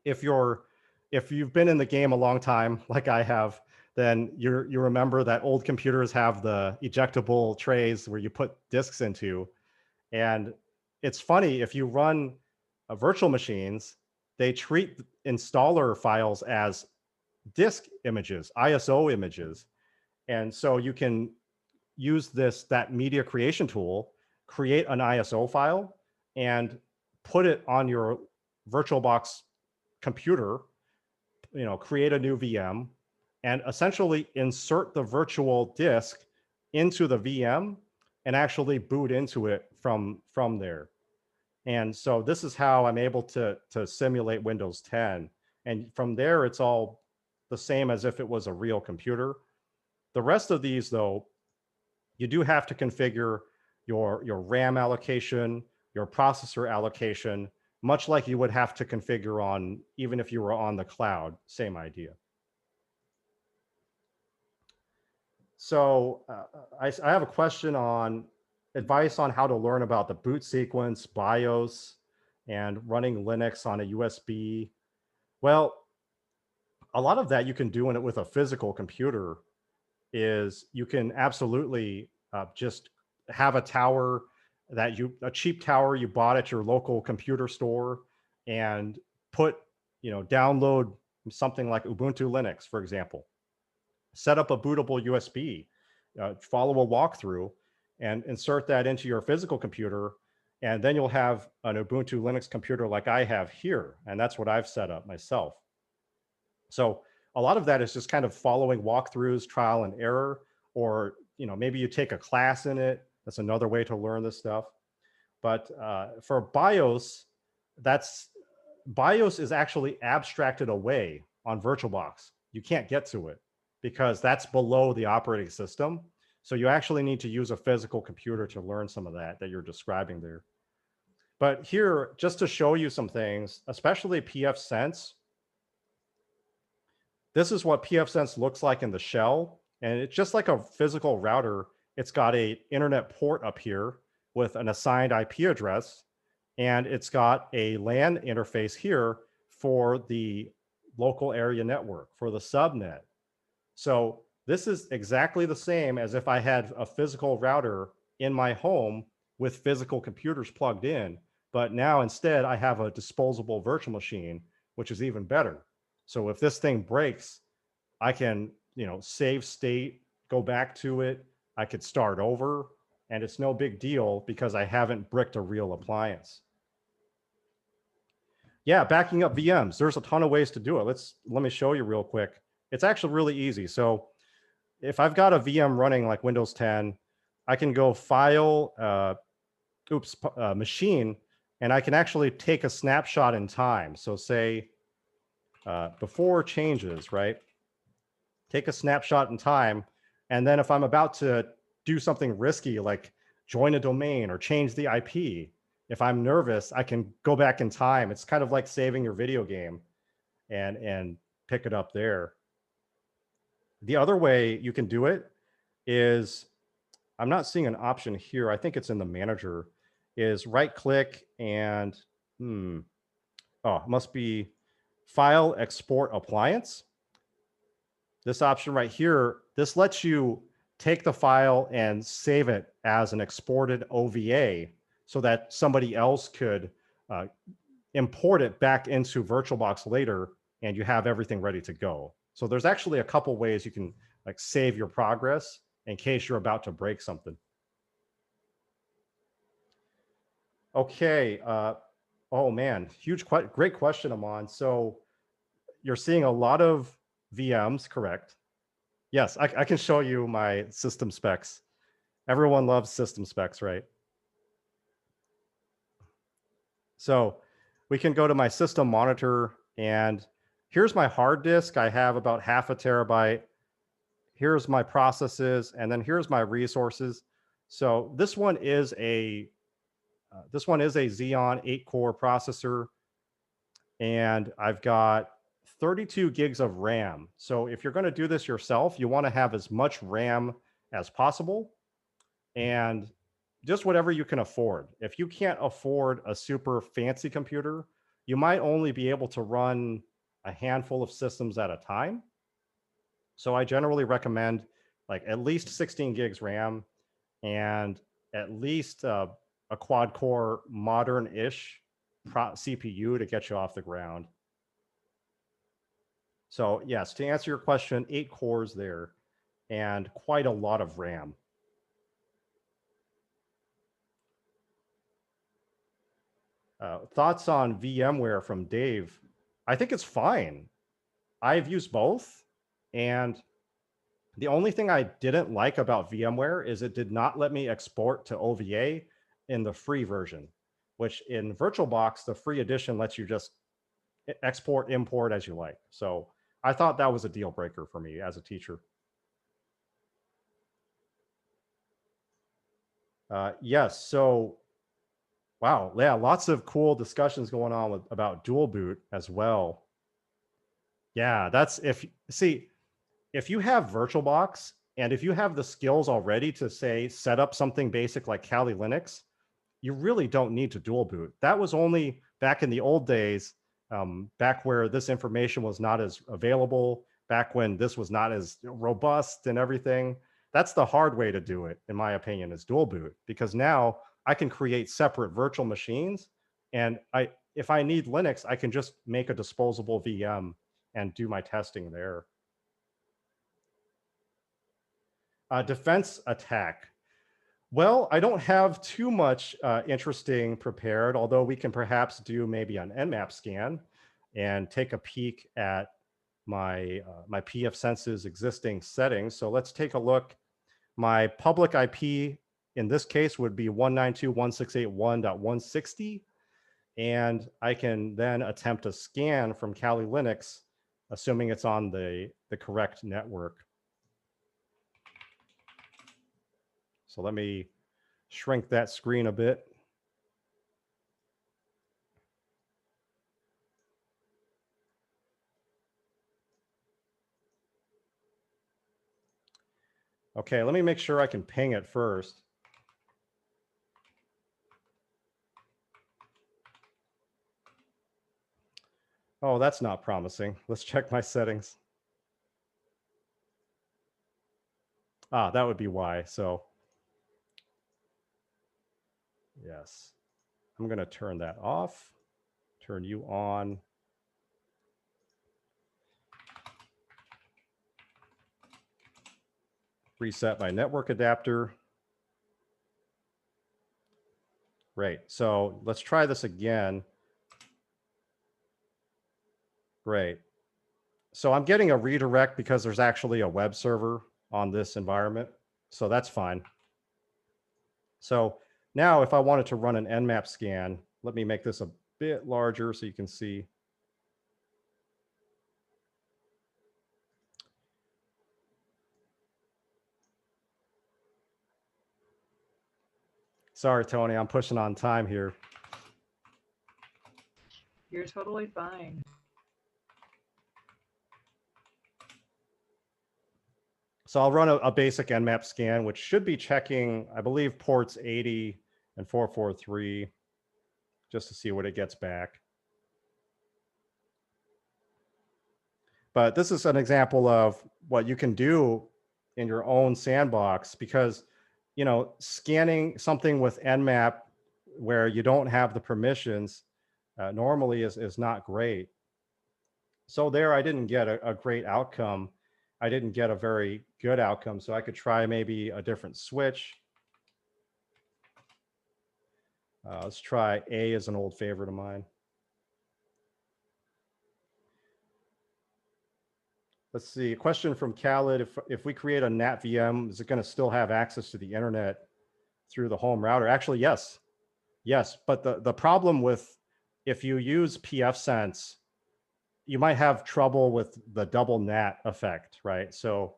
if you've been in the game a long time, like I have, then you remember that old computers have the ejectable trays where you put disks into. And it's funny, if you run virtual machines, they treat installer files as disk images, ISO images. And so you can use that media creation tool, create an ISO file, and put it on your VirtualBox computer, create a new VM, and essentially insert the virtual disk into the VM and actually boot into it from there. And so this is how I'm able to simulate Windows 10. And from there, it's all the same as if it was a real computer. The rest of these, though, you do have to configure your RAM allocation, your processor allocation, much like you would have to configure on, even if you were on the cloud, same idea. So I have a question on advice on how to learn about the boot sequence, BIOS, and running Linux on a USB. Well, a lot of that you can do in it with a physical computer. Is you can absolutely just have a tower a cheap tower you bought at your local computer store, and download something like Ubuntu Linux, for example. Set up a bootable USB, follow a walkthrough, and insert that into your physical computer, and then you'll have an Ubuntu Linux computer like I have here, and that's what I've set up myself. So a lot of that is just kind of following walkthroughs, trial and error, or maybe you take a class in it. That's another way to learn this stuff. But for BIOS, BIOS is actually abstracted away on VirtualBox. You can't get to it because that's below the operating system. So you actually need to use a physical computer to learn some of that you're describing there. But here, just to show you some things, especially pfSense, this is what pfSense looks like in the shell. And it's just like a physical router. It's got an internet port up here with an assigned IP address. And it's got a LAN interface here for the local area network, for the subnet. So this is exactly the same as if I had a physical router in my home with physical computers plugged in. But now instead, I have a disposable virtual machine, which is even better. So if this thing breaks, I can, save state, go back to it. I could start over, and it's no big deal because I haven't bricked a real appliance. Yeah, backing up VMs. There's a ton of ways to do it. Let me show you real quick. It's actually really easy. So if I've got a VM running like Windows 10, I can go File, Machine, and I can actually take a snapshot in time. So say before changes, right? Take a snapshot in time. And then if I'm about to do something risky, like join a domain or change the IP, if I'm nervous, I can go back in time. It's kind of like saving your video game and pick it up there. The other way you can do it is, I'm not seeing an option here. I think it's in the manager, is right click and, it must be File, Export Appliance. This option right here, this lets you take the file and save it as an exported OVA so that somebody else could import it back into VirtualBox later, and you have everything ready to go. So there's actually a couple ways you can save your progress in case you're about to break something. Okay. Oh man, great question, Aman. So you're seeing a lot of VMs, correct? Yes, I can show you my system specs. Everyone loves system specs, right? So we can go to my system monitor, and here's my hard disk. I have about 0.5 terabyte. Here's my processes, and then here's my resources. So this one is a Xeon 8-core processor, and I've got 32 gigs of RAM. So if you're going to do this yourself, you want to have as much RAM as possible, and just whatever you can afford. If you can't afford a super fancy computer, you might only be able to run a handful of systems at a time. So I generally recommend at least 16 gigs RAM and at least a quad core modern-ish CPU to get you off the ground. So yes, to answer your question, 8 cores there and quite a lot of RAM. Thoughts on VMware from Dave? I think it's fine. I've used both, and the only thing I didn't like about VMware is it did not let me export to OVA in the free version, which in VirtualBox, the free edition lets you just export, import as you like. So I thought that was a deal breaker for me as a teacher. Yes, so wow, yeah, lots of cool discussions going on about dual boot as well. Yeah, that's if you have VirtualBox and if you have the skills already to say set up something basic like Kali Linux, you really don't need to dual boot. That was only back in the old days, back where this information was not as available, back when this was not as robust and everything. That's the hard way to do it, in my opinion, is dual boot, because now I can create separate virtual machines. And if I need Linux, I can just make a disposable VM and do my testing there. Defense attack. Well, I don't have too much interesting prepared, although we can perhaps do maybe an Nmap scan and take a peek at my pfSense's existing settings. So let's take a look. My public IP in this case would be 192.168.1.160. And I can then attempt a scan from Kali Linux, assuming it's on the correct network. So let me shrink that screen a bit. Okay, let me make sure I can ping it first. Oh, that's not promising. Let's check my settings. Ah, that would be why. So yes, I'm going to turn that off, turn you on. Reset my network adapter. Great. So let's try this again. Great. So I'm getting a redirect because there's actually a web server on this environment. So that's fine. So now if I wanted to run an Nmap scan, let me make this a bit larger so you can see. Sorry, Tony, I'm pushing on time here. You're totally fine. So I'll run a basic Nmap scan, which should be checking, I believe, ports 80 and 443, just to see what it gets back. But this is an example of what you can do in your own sandbox, because, you know, scanning something with Nmap where you don't have the permissions normally is not great. So there, I didn't get a great outcome. I didn't get a very good outcome. So I could try maybe a different switch. Let's try A as an old favorite of mine. Let's see, a question from Khaled. If we create a NAT VM, is it going to still have access to the internet through the home router? Actually, yes. Yes, but the problem with, if you use pfSense, you might have trouble with the double NAT effect, right? So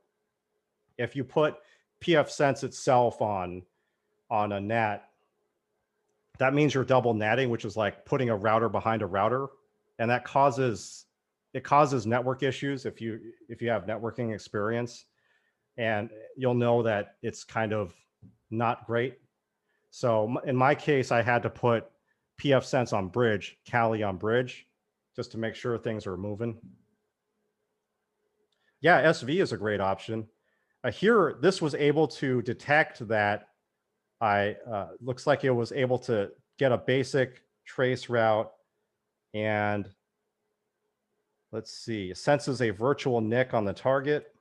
if you put pfSense itself on a NAT, that means you're double NATing, which is like putting a router behind a router, and that causes network issues if you have networking experience, and you'll know that it's kind of not great. So in my case, I had to put pfSense on bridge, Kali on bridge, just to make sure things are moving. Yeah, SV is a great option. Here, this was able to detect that looks like it was able to get a basic trace route, and let's see, senses a virtual NIC on the target.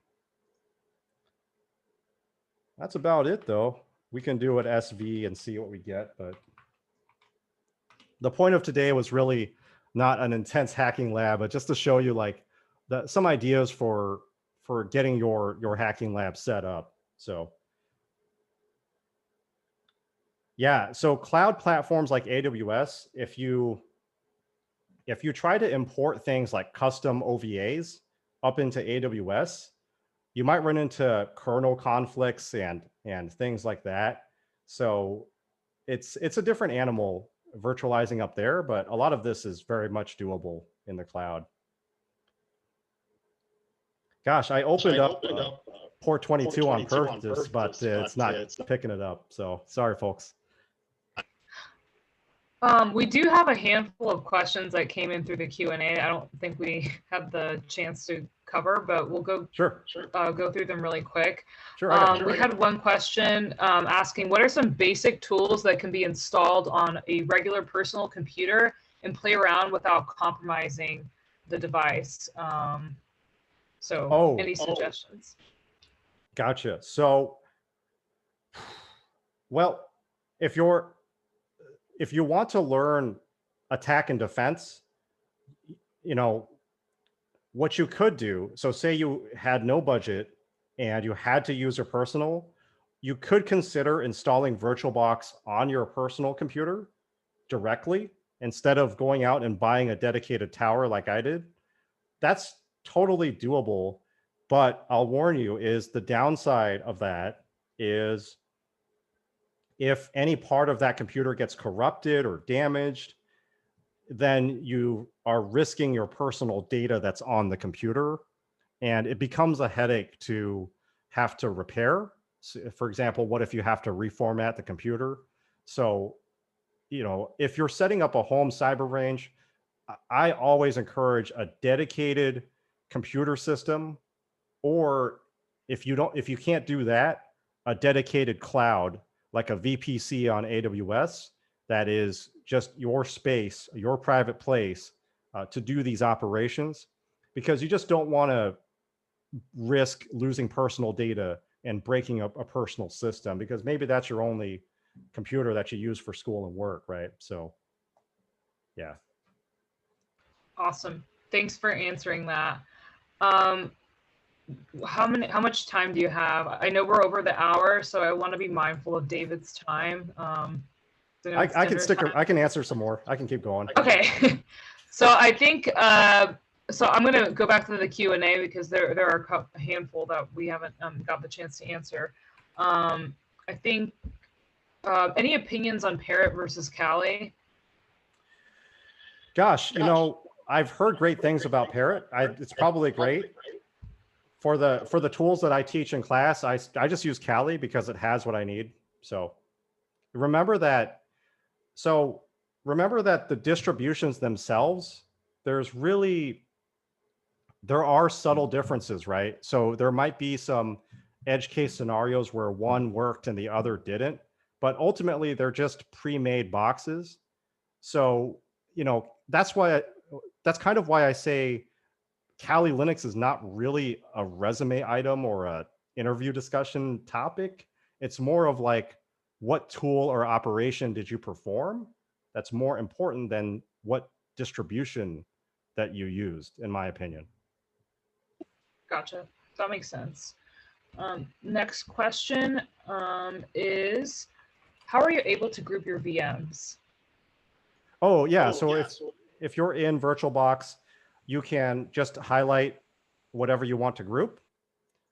That's about it, though. We can do an SV and see what we get, but the point of today was really not an intense hacking lab, but just to show you like some ideas for getting your hacking lab set up. So yeah, so cloud platforms like AWS, if you try to import things like custom OVAs up into AWS, you might run into kernel conflicts and things like that. So it's a different animal virtualizing up there, but a lot of this is very much doable in the cloud. Gosh, I opened up port 22 on purpose, but it's not picking it up. So sorry, folks. We do have a handful of questions that came in through the Q&A. I don't think we had the chance to cover, but we'll go go through them really quick. We had one question asking, what are some basic tools that can be installed on a regular personal computer and play around without compromising the device? Any suggestions? Gotcha. So, well, if you want to learn attack and defense, you know, what you could do, so say you had no budget and you had to use your personal, you could consider installing VirtualBox on your personal computer directly instead of going out and buying a dedicated tower like I did. That's totally doable, but I'll warn you, is the downside of that is if any part of that computer gets corrupted or damaged, then you are risking your personal data that's on the computer, and it becomes a headache to have to repair. So for example, what if you have to reformat the computer? So, you know, if you're setting up a home cyber range, I always encourage a dedicated computer system, or if you can't do that, a dedicated cloud like a VPC on AWS that is just your space, your private place to do these operations, because you just don't want to risk losing personal data and breaking up a personal system, because maybe that's your only computer that you use for school and work, right? So, yeah. Awesome. Thanks for answering that. How much time do you have? I know we're over the hour, so I want to be mindful of David's time. I can stick. I can answer some more. I can keep going. Okay. So I think so. I'm going to go back to the Q&A because there are a handful that we haven't got the chance to answer. I think any opinions on Parrot versus Kali? Gosh, you know, I've heard great things about Parrot. It's probably great. For the tools that I teach in class, I just use Kali because it has what I need. So remember that. So remember that the distributions themselves, there are subtle differences, right? So there might be some edge case scenarios where one worked and the other didn't, but ultimately they're just pre-made boxes. So, you know, that's kind of why I say Kali Linux is not really a resume item or a interview discussion topic. It's more of like, what tool or operation did you perform? That's more important than what distribution that you used, in my opinion. Gotcha. That makes sense. Next question is, how are you able to group your VMs? Oh, yeah. So if you're in VirtualBox, you can just highlight whatever you want to group,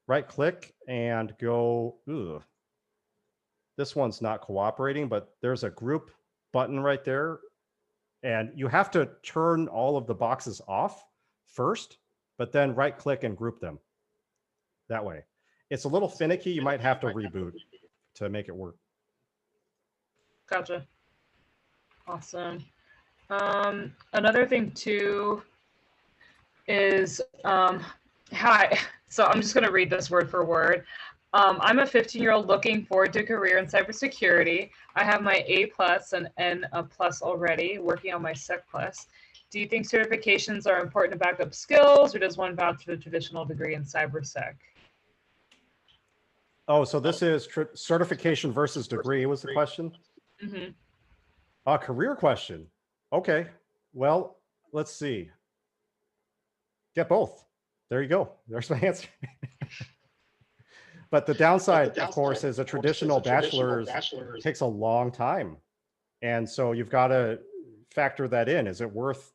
right click and go, ooh, this one's not cooperating, but there's a group button right there. And you have to turn all of the boxes off first, but then right click and group them that way. It's a little finicky. You might have to reboot to make it work. Gotcha. Awesome. Another thing too is, hi. So I'm just going to read this word for word. I'm a 15-year-old looking forward to a career in cybersecurity. I have my A+ and N+ already, working on my Sec+. Do you think certifications are important to back up skills, or does one vouch for the traditional degree in cybersec? Oh, so this is certification versus degree was the question? Mm-hmm. A career question. Okay. Well, let's see. Get both. There you go. There's my answer. But the downside, of course, is a traditional bachelor's takes a long time. And so you've got to factor that in. Is it worth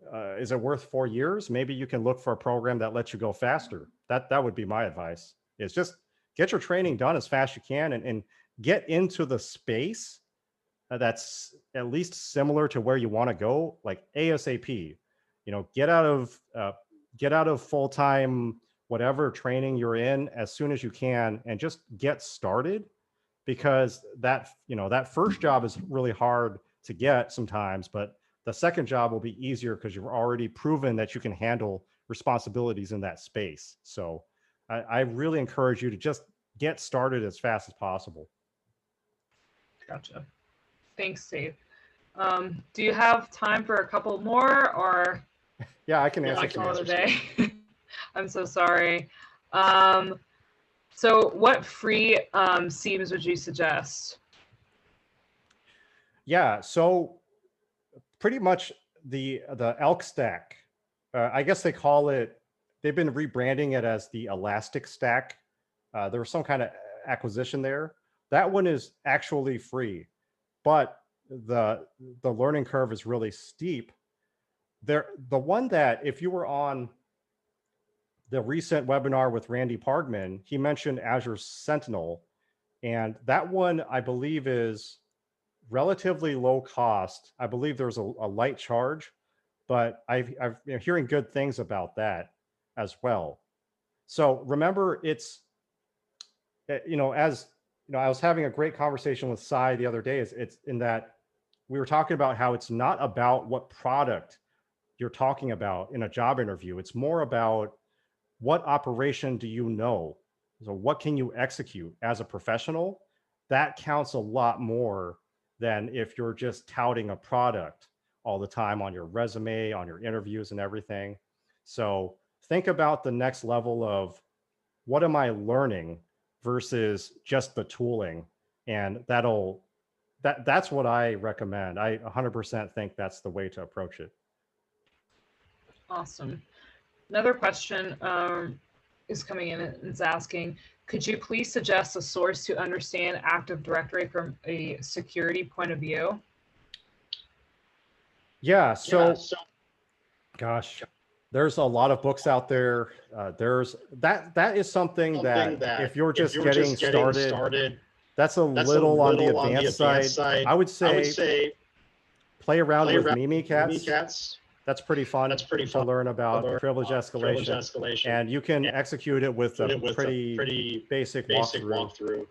4 years? Maybe you can look for a program that lets you go faster. That would be my advice, is just get your training done as fast as you can and get into the space that's at least similar to where you want to go, like ASAP. You know, get out of full-time whatever training you're in as soon as you can and just get started, because that first job is really hard to get sometimes, but the second job will be easier because you've already proven that you can handle responsibilities in that space. So I really encourage you to just get started as fast as possible. Gotcha. Thanks, Dave. Do you have time for a couple more, or? Yeah, I can answer today. I'm so sorry. So what free seams would you suggest? Yeah, so pretty much the elk stack. I guess they call it, they've been rebranding it as the elastic stack. There was some kind of acquisition there. That one is actually free, but the learning curve is really steep. The one that, if you were on the recent webinar with Randy Pargman, he mentioned Azure Sentinel, and that one I believe is relatively low cost. I believe there's a light charge, but I've been hearing good things about that as well. So remember, you know, as you know, I was having a great conversation with Cy the other day. It's in that we were talking about how it's not about what product you're talking about in a job interview. It's more about what operation do you know? So what can you execute as a professional? That counts a lot more than if you're just touting a product all the time on your resume, on your interviews and everything. So think about the next level of what am I learning versus just the tooling. And that's what I recommend. I 100% think that's the way to approach it. Awesome. Another question is coming in and it's asking, could you please suggest a source to understand Active Directory from a security point of view? Yeah, so gosh, there's a lot of books out there. There's that is something that if you're just getting started, that's a little on the advanced side. I would say play around with Mimikatz. That's pretty fun to learn about privilege escalation. And you can execute it with a pretty basic walkthrough.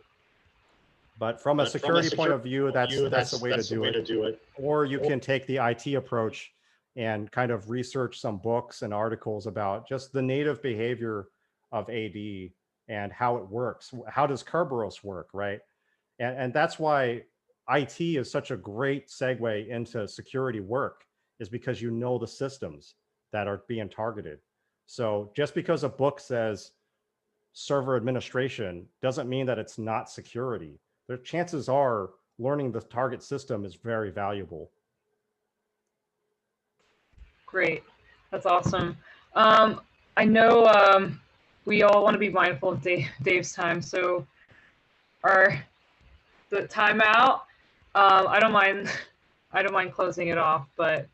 But from a security point of view, that's the way to do it. Or you can take the IT approach and kind of research some books and articles about just the native behavior of AD and how it works. How does Kerberos work, right? And that's why IT is such a great segue into security work, is because you know the systems that are being targeted. So just because a book says server administration doesn't mean that it's not security. The chances are learning the target system is very valuable. Great, that's awesome. I know we all want to be mindful of Dave's time, so the timeout, I don't mind closing it off, but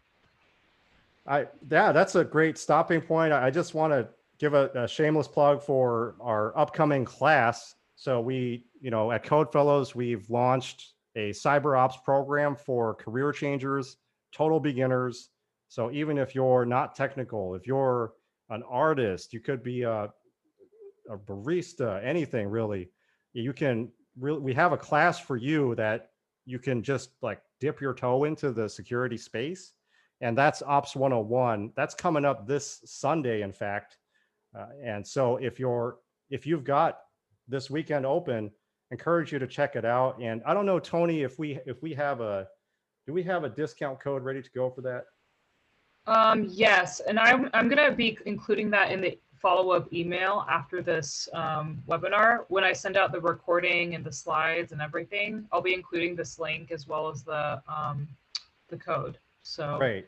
yeah, that's a great stopping point. I just want to give a shameless plug for our upcoming class. So we, you know, at Code Fellows, we've launched a cyber ops program for career changers, total beginners. So even if you're not technical, if you're an artist, you could be a barista, anything really, you can really, we have a class for you that you can just like dip your toe into the security space. And that's Ops 101. That's coming up this Sunday, in fact. And so if you've got this weekend open, encourage you to check it out. And I don't know, Tony, do we have a discount code ready to go for that? Yes, and I'm going to be including that in the follow-up email after this webinar. When I send out the recording and the slides and everything, I'll be including this link as well as the code. So great.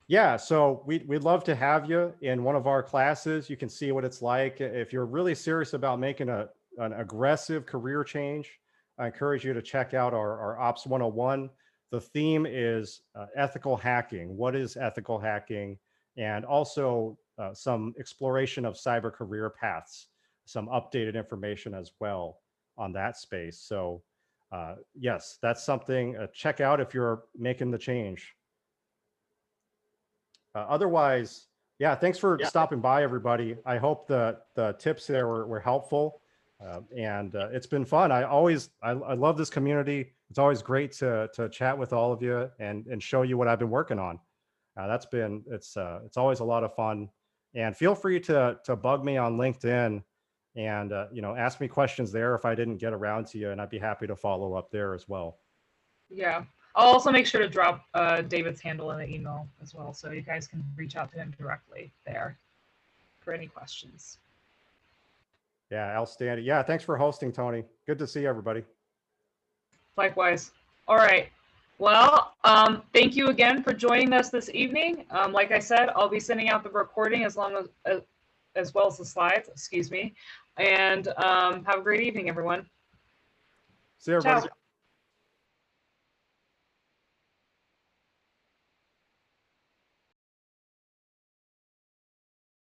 Yeah, so we'd love to have you in one of our classes. You can see what it's like. If you're really serious about making an aggressive career change, I encourage you to check out our Ops 101. The theme is ethical hacking. What is ethical hacking? And also some exploration of cyber career paths, some updated information as well on that space. So yes, that's something check out if you're making the change. Otherwise, yeah, thanks for stopping by, everybody. I hope the tips there were helpful. And it's been fun. I love this community. It's always great to chat with all of you and show you what I've been working on. It's always a lot of fun. And feel free to bug me on LinkedIn and you know, ask me questions there if I didn't get around to you, and I'd be happy to follow up there as well. Yeah, I'll also make sure to drop David's handle in the email as well, so you guys can reach out to him directly there for any questions. Yeah, outstanding. Yeah, thanks for hosting, Tony. Good to see everybody. Likewise. All right. Well, thank you again for joining us this evening. Like I said, I'll be sending out the recording as well as the slides, excuse me. And have a great evening, everyone. See you, everybody. Ciao.